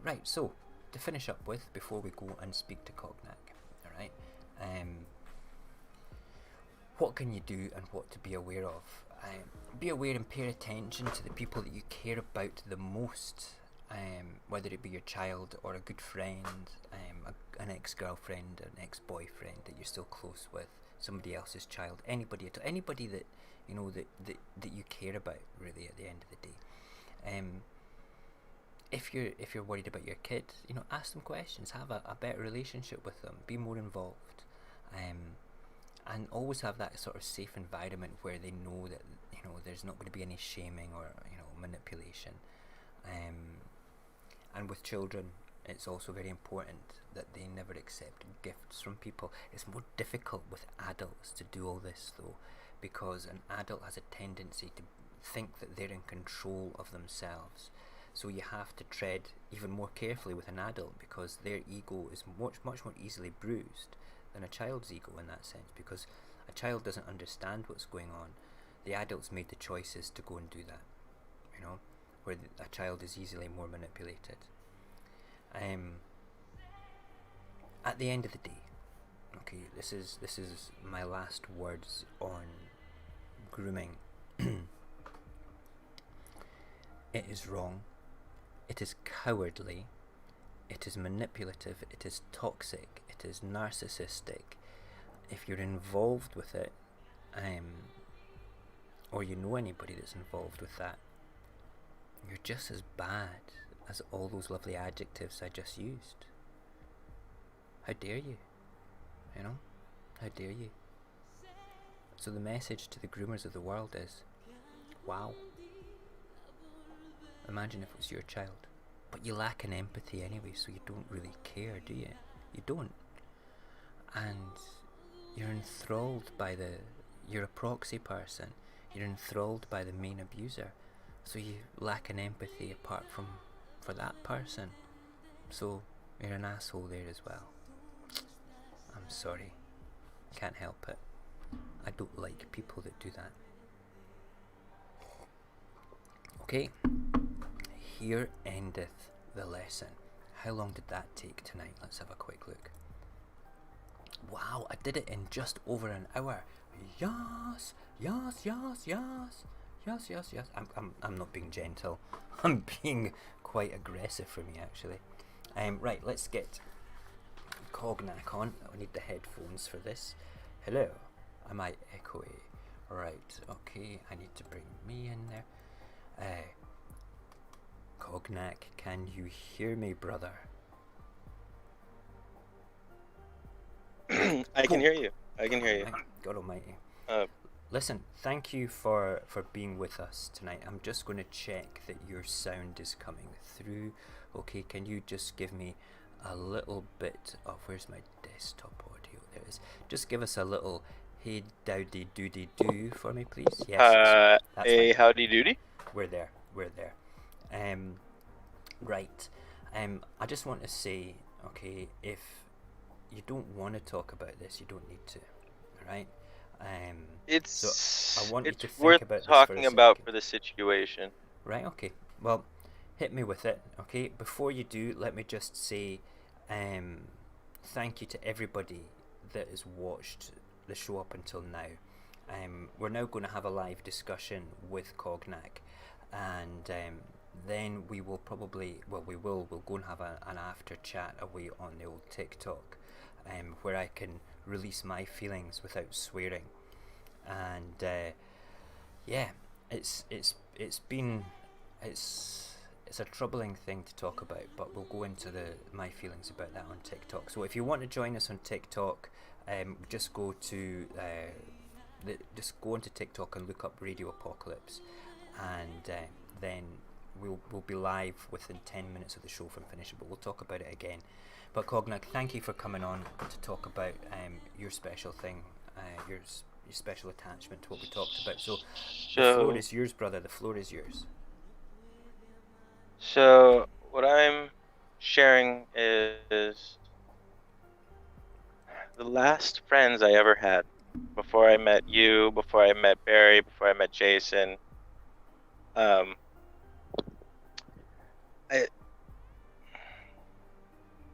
Right, so to finish up with, before we go and speak to Cognac, alright, what can you do and what to be aware of? Be aware and pay attention to the people that you care about the most, whether it be your child or a good friend, an ex-girlfriend, an ex-boyfriend that you're still close with, somebody else's child, anybody that you know that you care about, really, at the end of the day. If you're worried about your kid, you know, ask them questions, have a better relationship with them, be more involved, and always have that sort of safe environment where they know that, you know, there's not going to be any shaming or, you know, manipulation. And with children, it's also very important that they never accept gifts from people. It's more difficult with adults to do all this though, because an adult has a tendency think that they're in control of themselves. So you have to tread even more carefully with an adult, because their ego is much more easily bruised than a child's ego in that sense, because a child doesn't understand what's going on. The adults made the choices to go and do that, you know, where a child is easily more manipulated. At the end of the day, okay, this is my last words on grooming. It is wrong. It is cowardly. It is manipulative. It is toxic. It is narcissistic. If you're involved with it, or you know anybody that's involved with that, you're just as bad as all those lovely adjectives I just used. How dare you? You know? How dare you? So the message to the groomers of the world is, wow. Imagine if it was your child. But you lack an empathy anyway, so you don't really care, do you? You don't. And you're enthralled by you're a proxy person. You're enthralled by the main abuser. So you lack an empathy apart from for that person. So you're an asshole there as well. I'm sorry. Can't help it. I don't like people that do that. Okay. Here endeth the lesson. How long did that take tonight? Let's have a quick look. Wow, I did it in just over an hour. Yes, yes, yes, yes, yes, yes, yes. I'm not being gentle. I'm being quite aggressive for me, actually. Right, let's get Cognac on. I need the headphones for this. Hello, am I echoey? Right, okay, I need to bring me in there. Cognac, can you hear me, brother? I can hear you. I can hear you. God almighty. Listen, thank you for being with us tonight. I'm just going to check that your sound is coming through. Okay, can you just give me a little bit of, where's my desktop audio? There it is. Just give us a little hey dowdy doody doo for me, please. Yes. Hey, howdy doody. We're there. Right. I just want to say, okay, if you don't want to talk about this, you don't need to. All right. So I want you to think worth about talking this about for the situation. Right. Okay. Well, hit me with it. Okay. Before you do, let me just say, thank you to everybody that has watched the show up until now. We're now going to have a live discussion with Cognac, and then we will probably, we'll go and have an after chat away on the old TikTok, where I can release my feelings without swearing. And yeah, it's a troubling thing to talk about, but we'll go into my feelings about that on TikTok. So if you want to join us on TikTok, just go to just go onto TikTok and look up Radio Apocalypse, and then we'll be live within 10 minutes of the show from finishing, but we'll talk about it again. But Cognac, thank you for coming on to talk about your special thing, your special attachment to what we talked about. So the floor is yours, brother. The floor is yours. So what I'm sharing is the last friends I ever had, before I met you, before I met Barry, before I met Jason.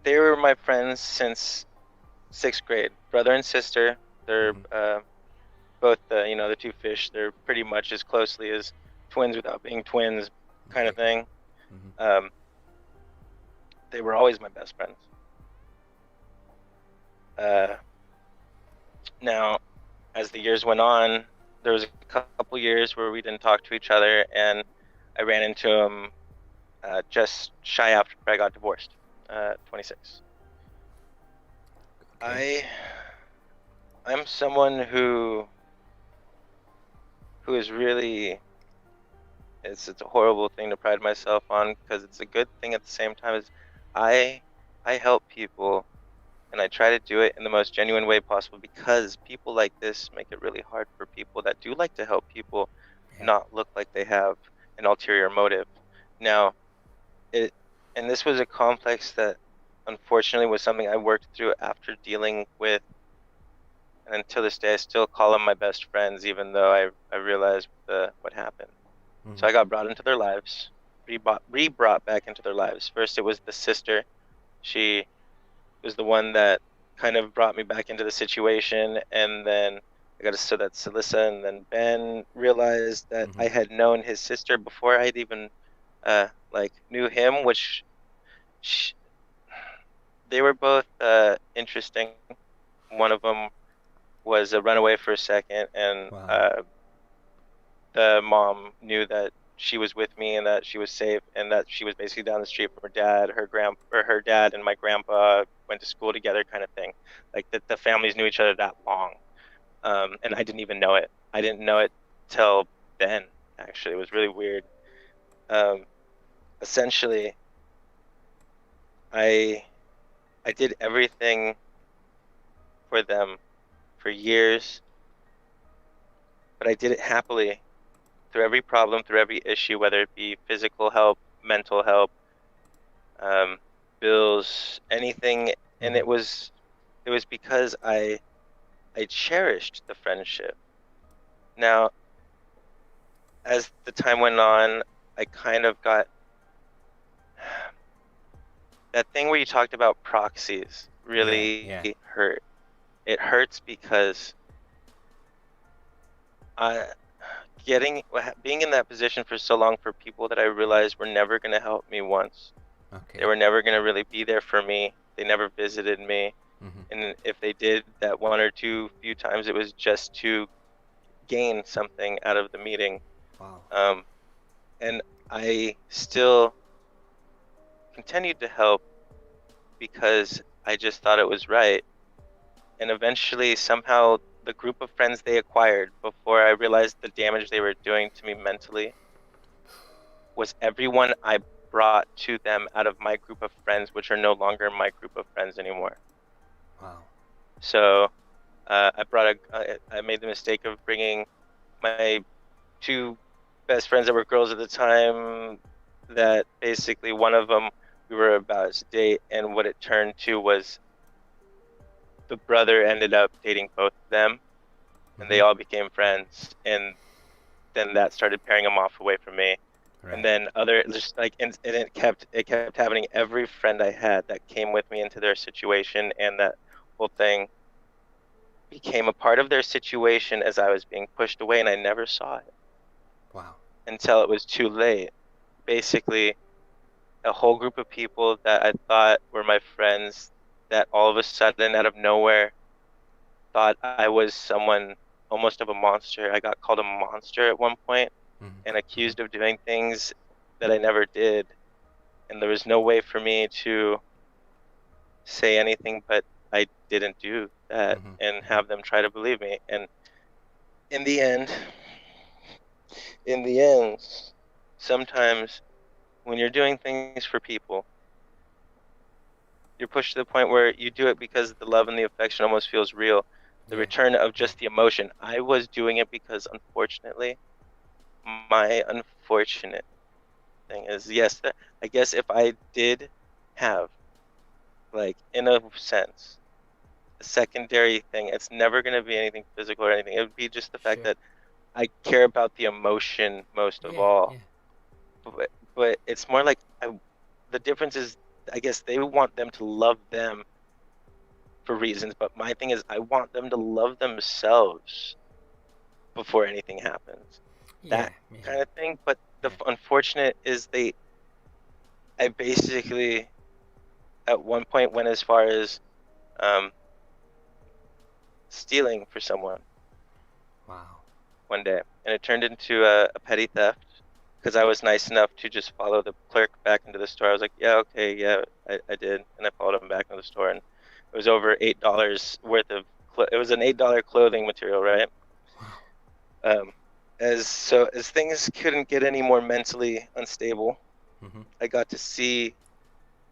They were my friends since 6th grade, brother and sister. They're both the two fish. They're pretty much as closely as twins without being twins, kind of thing. They were always my best friends. Now, as the years went on, there was a couple years where we didn't talk to each other, and I ran into him just shy after I got divorced, 26. Okay. I'm someone who is really, it's a horrible thing to pride myself on, because it's a good thing at the same time. Is I help people, and I try to do it in the most genuine way possible, because people like this make it really hard for people that do like to help people not look like they have an ulterior motive. Now, and this was a complex that unfortunately was something I worked through after dealing with, and until this day I still call them my best friends, even though I realized what happened. So I got brought into their lives, re-brought back into their lives. First it was the sister. She was the one that kind of brought me back into the situation, and then I got so that's Alyssa, and then Ben realized that I had known his sister before I'd even like knew him, which they were both interesting. One of them was a runaway for a second, and the mom knew that she was with me and that she was safe, and that she was basically down the street from her dad. Her dad and my grandpa went to school together, kind of thing. Like the families knew each other that long, and I didn't even know it. I didn't know it till then. Actually, it was really weird. Essentially, I did everything for them for years, but I did it happily. Through every problem, through every issue, whether it be physical help, mental help, bills, anything, and it was because I cherished the friendship. Now, as the time went on, I kind of got that thing where you talked about proxies really hurt. It hurts because being in that position for so long for people that I realized were never going to help me once. Okay. They were never going to really be there for me. They never visited me. And if they did that one or two few times, it was just to gain something out of the meeting. Wow. And I still continued to help because I just thought it was right. And eventually, somehow, the group of friends they acquired before I realized the damage they were doing to me mentally was everyone I brought to them out of my group of friends, which are no longer my group of friends anymore. Wow. So I made the mistake of bringing my two best friends that were girls at the time, that basically one of them we were about to date, and what it turned to was the brother ended up dating both of them, and they all became friends, and then that started pairing them off away from me. Right. And then it kept happening. Every friend I had that came with me into their situation, and that whole thing became a part of their situation as I was being pushed away, and I never saw it. Wow. Until it was too late. Basically, a whole group of people that I thought were my friends, that all of a sudden, out of nowhere, thought I was someone almost of a monster. I got called a monster at one point and accused of doing things that I never did. And there was no way for me to say anything but I didn't do that and have them try to believe me. And in the end, sometimes when you're doing things for people, you're pushed to the point where you do it because the love and the affection almost feels real. The return of just the emotion. I was doing it because, unfortunately, my unfortunate thing is, yes, I guess if I did have, like, in a sense, a secondary thing, it's never going to be anything physical or anything. It would be just the fact that I care about the emotion most of all. But it's more like the difference is, I guess they want them to love them for reasons, but my thing is I want them to love themselves before anything happens. That kind of thing. But the unfortunate is I basically at one point went as far as stealing for someone. Wow. One day. And it turned into a petty theft because I was nice enough to just follow the clerk back into the store. I was like, I did. And I followed him back into the store, and it was over $8 worth of it was an $8 clothing material, right? Wow. As things couldn't get any more mentally unstable, I got to see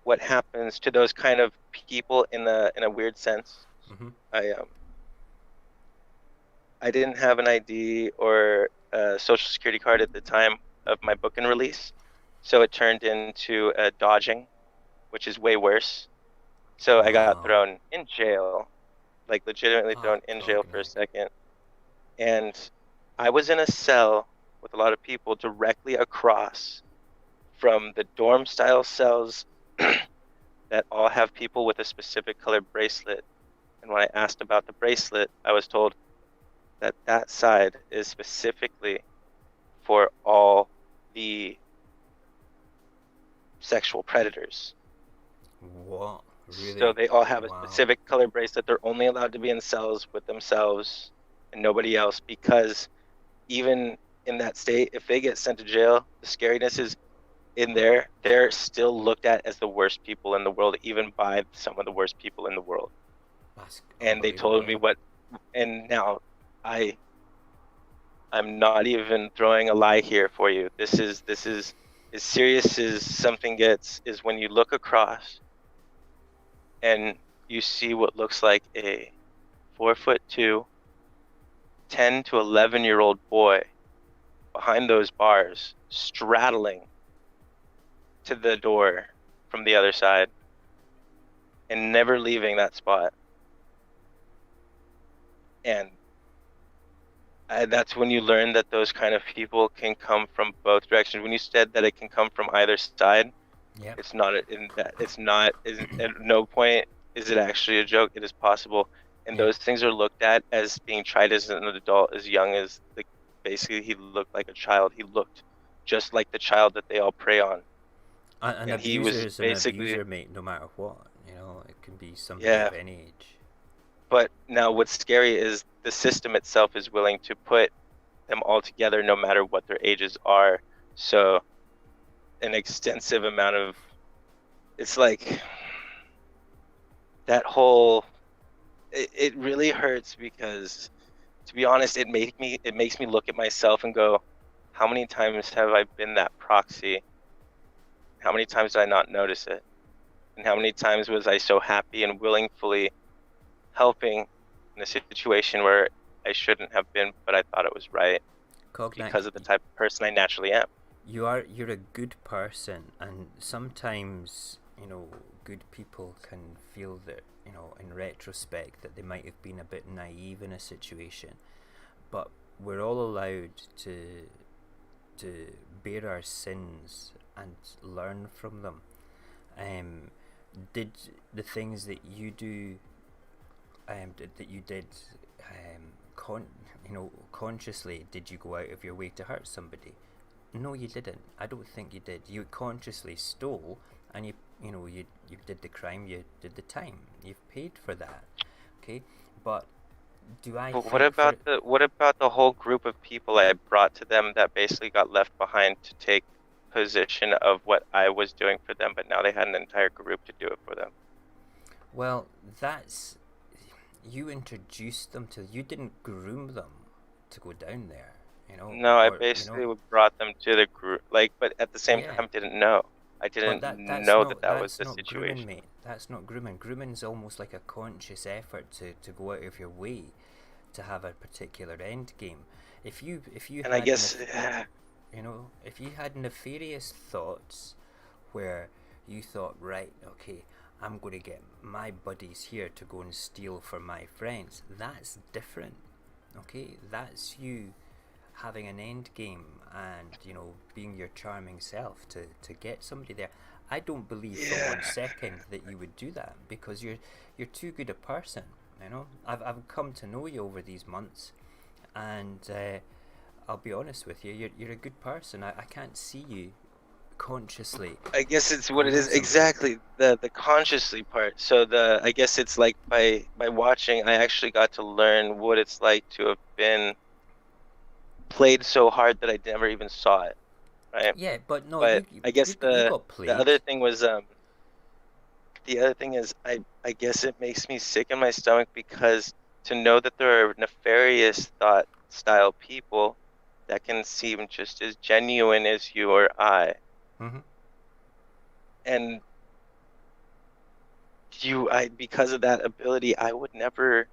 what happens to those kind of people in a weird sense. I didn't have an ID or a social security card at the time of my book and release. So it turned into a dodging, which is way worse. So I got Wow. thrown in jail, like legitimately Ah, thrown in jail for a Cognac. second. And I was in a cell with a lot of people directly across from the dorm style cells that all have people with a specific colored bracelet. And when I asked about the bracelet, I was told that that side is specifically for all the sexual predators. What? So Really? they all have a Wow. specific color bracelet. They're only allowed to be in cells with themselves and nobody else, because even in that state, if they get sent to jail, the scariness is in there. They're still looked at as the worst people in the world, even by some of the worst people in the world. That's And they told me unbelievable. what, and now I I'm not even throwing a lie here for you. This is as serious as something gets, is when you look across and you see what looks like a 4'2", 10 to 11-year-old boy behind those bars, straddling to the door from the other side and never leaving that spot. And that's when you learn that those kind of people can come from both directions. When you said that it can come from either side, Yep. it's not in that. It's not. Is at no point is it actually a joke. It is possible, and Yeah. those things are looked at as being tried as an adult, as young as the. Basically, he looked like a child. He looked just like the child that they all prey on, An and he abuser was is an basically, abuser, mate, no matter what. You know, it can be somebody yeah. of any age. But now, what's scary is the system itself is willing to put them all together, no matter what their ages are. So, an extensive amount of, it's like that whole, it really hurts because, to be honest, it makes me look at myself and go, how many times have I been that proxy? How many times did I not notice it? And how many times was I so happy and willingly helping in a situation where I shouldn't have been, but I thought it was right Cognac, because of the type of person I naturally am. you're a good person, and sometimes, you know, good people can feel that, you know, in retrospect, that they might have been a bit naive in a situation. But we're all allowed to bear our sins and learn from them. Um, did the things that you do, that you did, consciously, did you go out of your way to hurt somebody? No, you didn't. I don't think you did. You consciously stole, and you did the crime. You did the time. You've paid for that. Okay, but do I But think for what about the whole group of people I brought to them that basically got left behind to take position of what I was doing for them, but now they had an entire group to do it for them? well, that's you introduced them to. You didn't groom them to go down there. You know, No, I or basically brought them to the group, like, but at the same yeah. time didn't know. I But didn't that's know that not that was that's the not grooming, situation. mate. That's not grooming. Grooming's almost like a conscious effort to go out of your way to have a particular end game. If you And I had guess, if you had nefarious thoughts where you thought, right, okay, I'm going to get my buddies here to go and steal for my friends, that's different. Okay, that's you having an end game and, being your charming self to get somebody there. I don't believe for yeah, 1 second that you would do that, because you're too good a person. I've come to know you over these months, and I'll be honest with you. You're a good person. I can't see you consciously I guess it's what it grooming is somebody. exactly, the consciously part. So I guess it's like by watching, I actually got to learn what it's like to have been played so hard that I never even saw it, right? Yeah, but no, But I guess you got the played. other thing was, the other thing is, I guess it makes me sick in my stomach because to know that there are nefarious thought style people that can seem just as genuine as you or I. Mm-hmm. And because of that ability, I would never,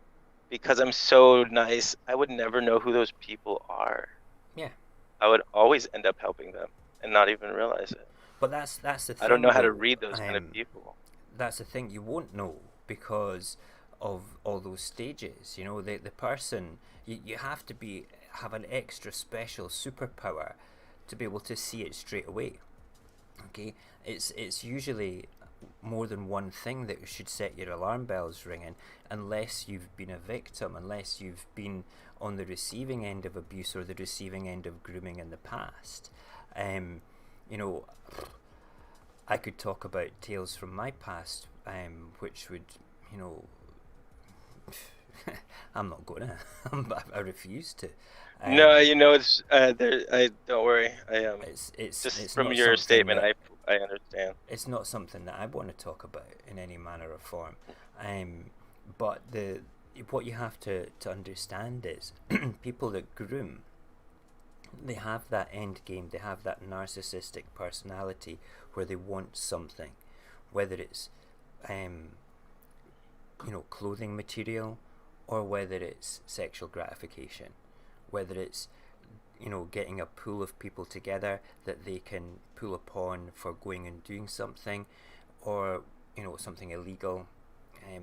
because I'm so nice, I would never know who those people are. Yeah, I would always end up helping them and not even realize it. But that's the thing. I don't know how to though. read those kind of people. That's the thing, you won't know because of all those stages. You know, the person, you have to have an extra special superpower to be able to see it straight away. Okay, it's usually more than one thing that should set your alarm bells ringing, unless you've been a victim, unless you've been on the receiving end of abuse or the receiving end of grooming in the past. You know, I could talk about tales from my past, which would, you know, I'm not gonna. I refuse to. No, you know, it's there. Don't worry. It's just from not your statement, that, I understand. It's not something that I want to talk about in any manner or form. But what you have to understand is people that groom, they have that end game. They have that narcissistic personality where they want something, whether it's you know, clothing material, or whether it's sexual gratification, whether it's, you know, getting a pool of people together that they can pull upon for going and doing something, or, you know, something illegal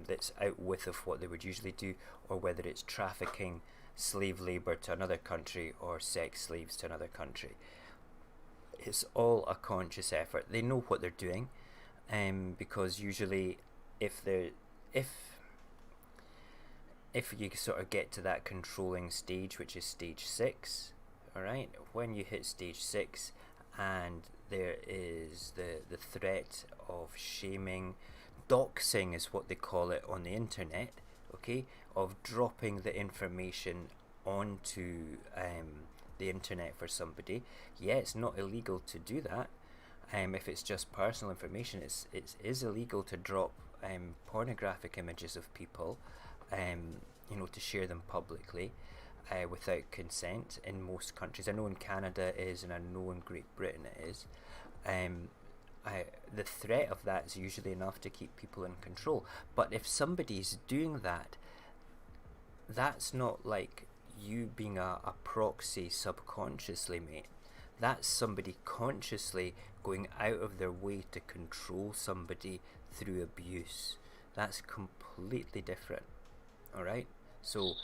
that's out with of what they would usually do, or whether it's trafficking slave labour to another country or sex slaves to another country. It's all a conscious effort. They know what they're doing, because usually if you sort of get to that controlling stage, which is stage 6, alright, when you hit stage 6 and there is the threat of shaming, doxing is what they call it on the internet, okay, of dropping the information onto the internet for somebody. Yeah, it's not illegal to do that. If it's just personal information, it is illegal to drop pornographic images of people, you know, to share them publicly without consent in most countries. I know in Canada it is, and I know in Great Britain it is. The threat of that is usually enough to keep people in control. But if somebody's doing that, that's not like you being a proxy subconsciously, mate. That's somebody consciously going out of their way to control somebody through abuse. That's completely different. Alright? So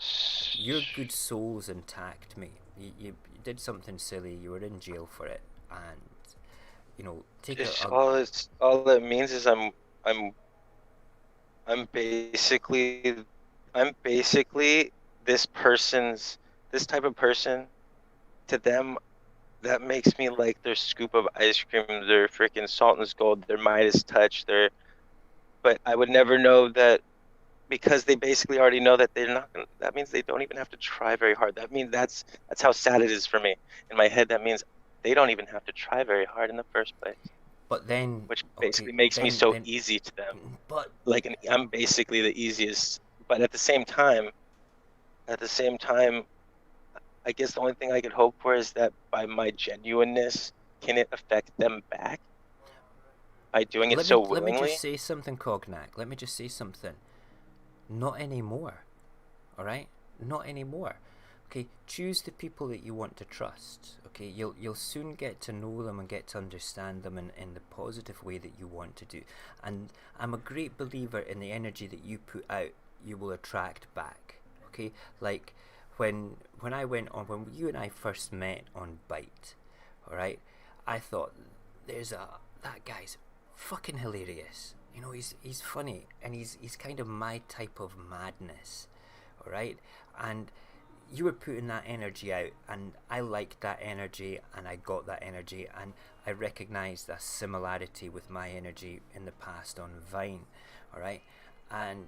your good soul's intact, mate. You did something silly, you were in jail for it, and, you know, all it means is I'm basically this type of person to them. That makes me like their scoop of ice cream, their freaking salt and gold, their Midas touch, but I would never know that, because they basically already know that they're not gonna, that means they don't even have to try very hard. That means that's how sad it is for me. In my head, that means they don't even have to try very hard in the first place. But then, which basically makes me so easy to them. But like, I'm basically the easiest. But at the same time, I guess the only thing I could hope for is that by my genuineness, can it affect them back by doing it so willingly? Let me just say something, Cognac. Let me just say something. Not anymore. Alright? Not anymore. Okay, choose the people that you want to trust. Okay, you'll soon get to know them and get to understand them in the positive way that you want to do. And I'm a great believer in the energy that you put out, you will attract back. Okay, like when when you and I first met on Bite, alright, I thought that guy's fucking hilarious. You know, he's funny, and he's kind of my type of madness, alright? And you were putting that energy out, and I liked that energy, and I got that energy, and I recognized a similarity with my energy in the past on Vine, alright? And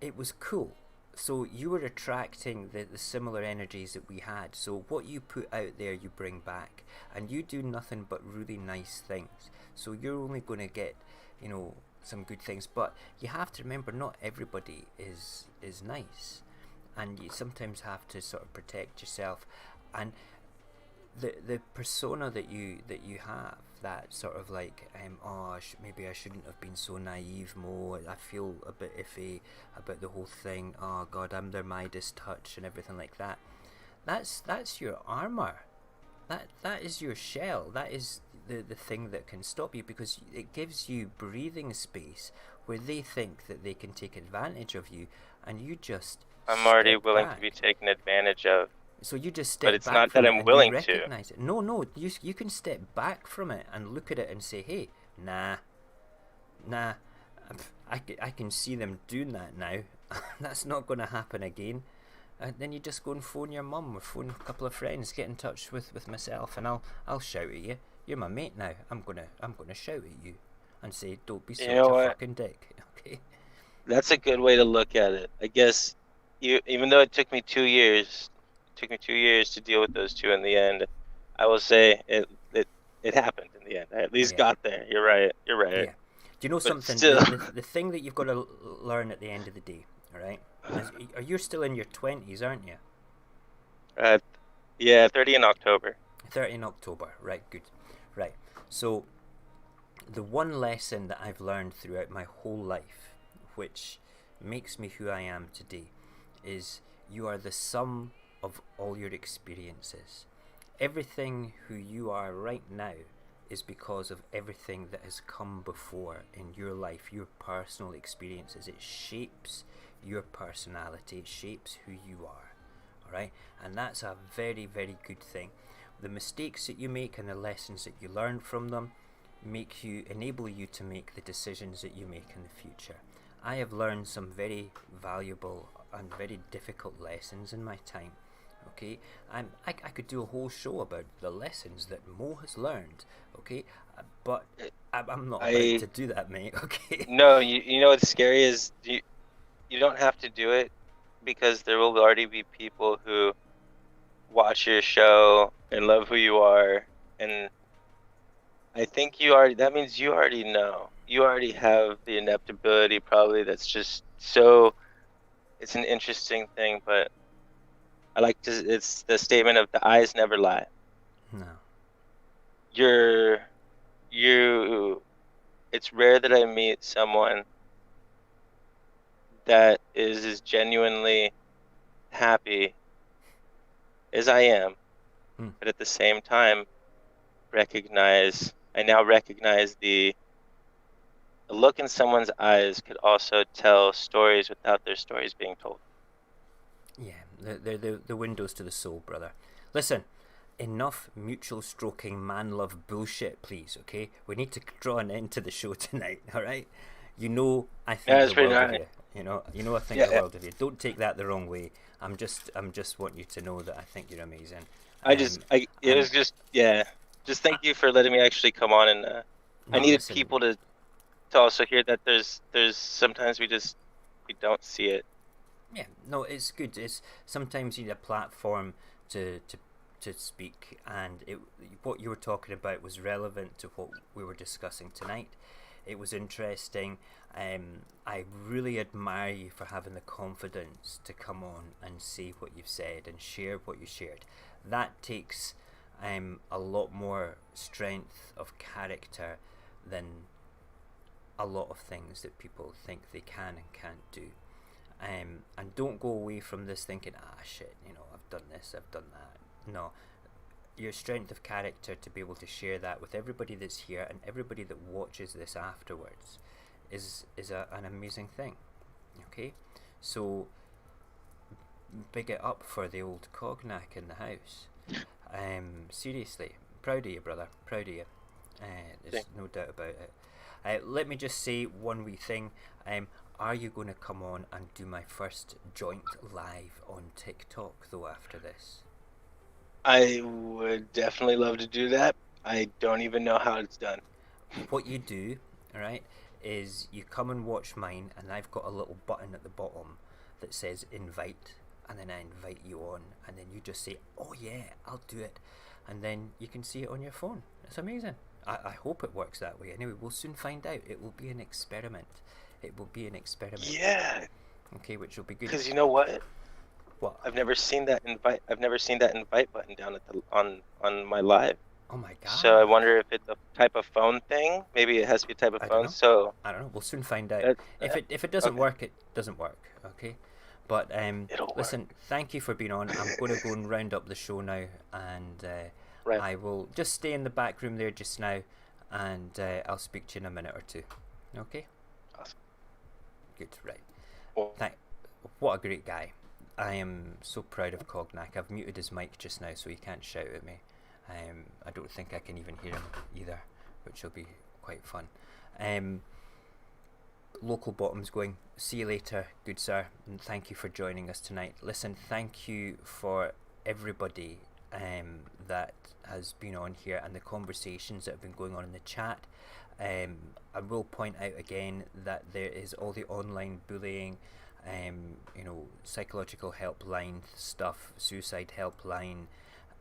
it was cool. So you were attracting the similar energies that we had. So what you put out there, you bring back, and you do nothing but really nice things. So you're only going to get, you know, some good things. But you have to remember, not everybody is nice, and you sometimes have to sort of protect yourself. And the persona that you have, that sort of like, maybe I shouldn't have been so naive, Mo, I feel a bit iffy about the whole thing, oh god, I'm their Midas touch and everything like that. That's your armor. that is your shell. That is the thing that can stop you, because it gives you breathing space where they think that they can take advantage of you, and you just I'm already step willing back. to be taken advantage of. So you just step But it's back not from that it I'm and willing you to. recognize it. No, you can step back from it and look at it and say, hey, nah, I can see them doing that now. That's not going to happen again. And then you just go and phone your mum or phone a couple of friends, get in touch with myself, and I'll shout at you. You're my mate now. I'm gonna shout at you and say, don't be such a fucking dick. Okay. That's a good way to look at it. I guess even though it took me 2 years, to deal with those two in the end, I will say it happened in the end. I at least got there. You're right. Yeah. Do you know But something? still. The thing that you've got to learn at the end of the day, all right? Are you still in your 20s, aren't you? Yeah, 30 in October. 30 in October, right? Good, right. So, the one lesson that I've learned throughout my whole life, which makes me who I am today, is you are the sum of all your experiences. Everything who you are right now is because of everything that has come before in your life, your personal experiences. It shapes your personality, it shapes who you are, alright? And that's a very, very good thing. The mistakes that you make and the lessons that you learn from them enable you to make the decisions that you make in the future. I have learned some very valuable and very difficult lessons in my time. Okay, I could do a whole show about the lessons that Mo has learned. Okay, but I'm not about to do that, mate. Okay. No, you know what's scary is you don't have to do it, because there will already be people who watch your show and love who you are, and I think that means you already know. You already have the ineptability, probably. That's just so. It's an interesting thing, but it's the statement of the eyes never lie. No. It's rare that I meet someone that is as genuinely happy as I am, but at the same time I now recognize the look in someone's eyes could also tell stories without their stories being told. Yeah, they're the windows to the soul, brother. Listen, enough mutual stroking man love bullshit, please, okay? We need to draw an end to the show tonight, alright? You know I think the world of you. You know I think the world of you. Don't take that the wrong way. I'm just want you to know that I think you're amazing. Just thank you for letting me actually come on, and I needed people to also hear that there's sometimes we don't see it. Yeah, no, it's good. It's sometimes you need a platform to speak, and what you were talking about was relevant to what we were discussing tonight. It was interesting. I really admire you for having the confidence to come on and say what you've said and share what you shared. That takes a lot more strength of character than a lot of things that people think they can and can't do. And don't go away from this thinking, shit, I've done this, I've done that. No, your strength of character to be able to share that with everybody that's here and everybody that watches this afterwards is an amazing thing. Okay, so big it up for the old cognac in the house. Seriously, proud of you, brother, proud of you. There's no doubt about it. Let me just say one wee thing. Are you going to come on and do my first joint live on TikTok though after this? I would definitely love to do that. I don't even know how it's done. What you do, alright, is you come and watch mine, and I've got a little button at the bottom that says invite, and then I invite you on, and then you just say, oh yeah, I'll do it, and then you can see it on your phone. It's amazing. I hope it works that way. Anyway, we'll soon find out. It will be an experiment. Yeah. Okay, which will be good. Because you know what? What? I've never seen that invite button down at on my live. Oh my god. So I wonder if it's a type of phone thing. Maybe it has to be a type of phone. So I don't know. We'll soon find out. If it doesn't work, it doesn't work. Okay. But listen, thank you for being on. I'm going to go and round up the show now, and Right. I will just stay in the back room there just now, and I'll speak to you in a minute or two. Okay? Awesome. Good, right. Well, What a great guy. I am so proud of Cognac. I've muted his mic just now so he can't shout at me. I don't think I can even hear him either, which will be quite fun. Local Bottoms going. See you later, good sir, and thank you for joining us tonight. Listen, thank you for everybody that has been on here and the conversations that have been going on in the chat. I will point out again that there is all the online bullying, you know, psychological helpline stuff, suicide helpline,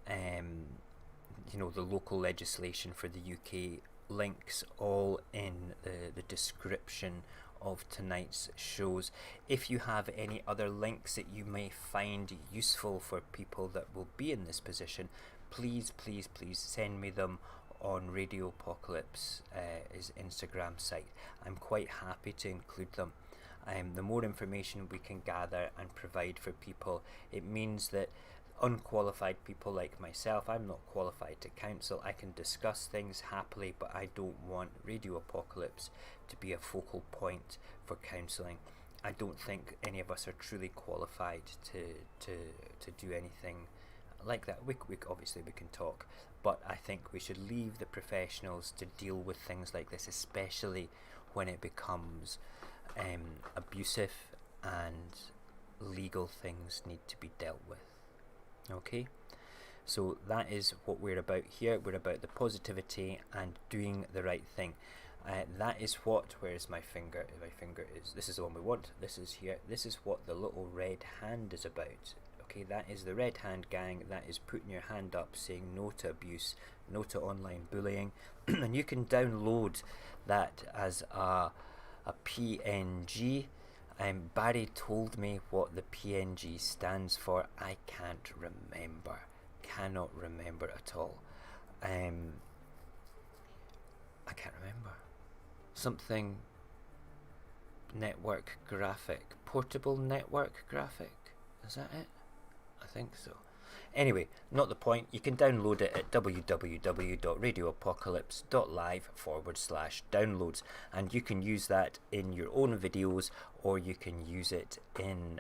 you know, the local legislation for the UK, links all in the description of tonight's shows. If you have any other links that you may find useful for people that will be in this position, please send me them on Radio Apocalypse, his Instagram site. I'm quite happy to include them. The more information we can gather and provide for people, it means that unqualified people like myself, I'm not qualified to counsel. I can discuss things happily, but I don't want Radio Apocalypse to be a focal point for counselling. I don't think any of us are truly qualified to do anything like that. We obviously we can talk, but I think we should leave the professionals to deal with things like this, especially when it becomes abusive and legal things need to be dealt with. Okay, so that is what we're about here. We're about the positivity and doing the right thing. That is what, where's my finger? My finger is, this is the one we want, this is here. This is what the little red hand is about. Okay, that is the Red Hand Gang. That is putting your hand up, saying no to abuse, no to online bullying. And you can download that as a PNG. Barry told me what the PNG stands for. I can't remember. Cannot remember at all. I can't remember. Something network graphic. Portable network graphic. Is that it? I think so. Anyway, not the point. You can download it at www.radioapocalypse.live/downloads, and you can use that in your own videos, or you can use it in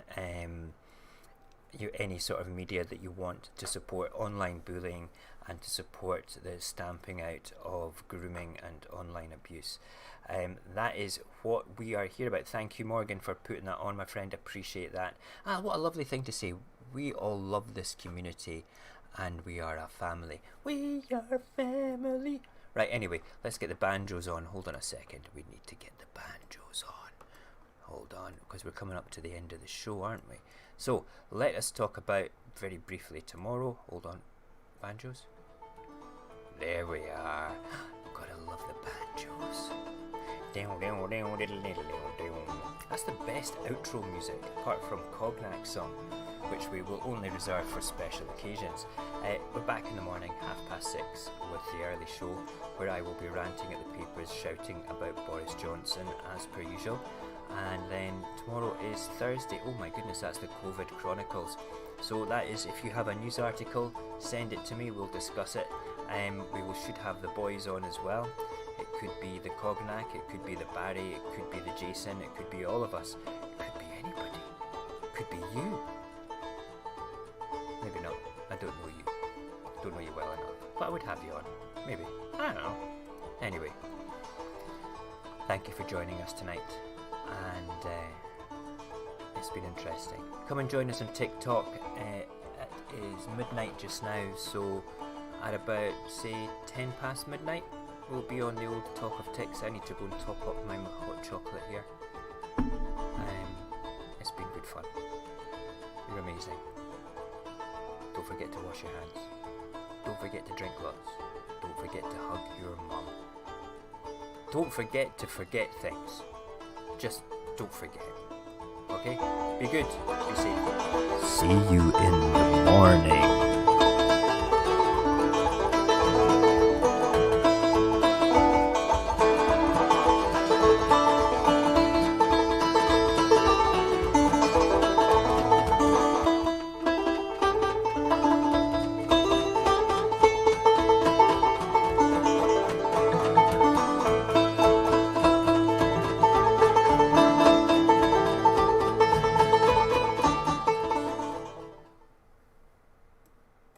any sort of media that you want to support online bullying and to support the stamping out of grooming and online abuse. That is what we are here about. Thank you, Morgan, for putting that on, my friend. Appreciate that. What a lovely thing to say. We all love this community and we are a family. We are family. Right, anyway, let's get the banjos on. Hold on a second. We need to get the banjos on. Hold on, because we're coming up to the end of the show, aren't we? So, let us talk about, very briefly, tomorrow. Hold on. Banjos? There we are. Gotta love the banjos. That's the best outro music, apart from Cognac's song, which we will only reserve for special occasions. We're back in the morning, 6:30, with the early show, where I will be ranting at the papers, shouting about Boris Johnson as per usual. And then tomorrow is Thursday. Oh my goodness, that's the COVID Chronicles. So that is, if you have a news article, send it to me, we'll discuss it. Should have the boys on as well. It could be the Cognac, it could be the Barry, it could be the Jason, it could be all of us. It could be anybody. It could be you. Maybe not. I don't know you. Don't know you well enough. But I would have you on. Maybe. I don't know. Anyway. Thank you for joining us tonight. And it's been interesting. Come and join us on TikTok. It is midnight just now, so at about, say, 10 past midnight, we'll be on the old Talk of Ticks. I need to go and top up my hot chocolate here. It's been good fun. You're amazing. Don't forget to wash your hands. Don't forget to drink lots. Don't forget to hug your mum. Don't forget to forget things. Just don't forget. Okay? Be good. Be safe. See you in the morning.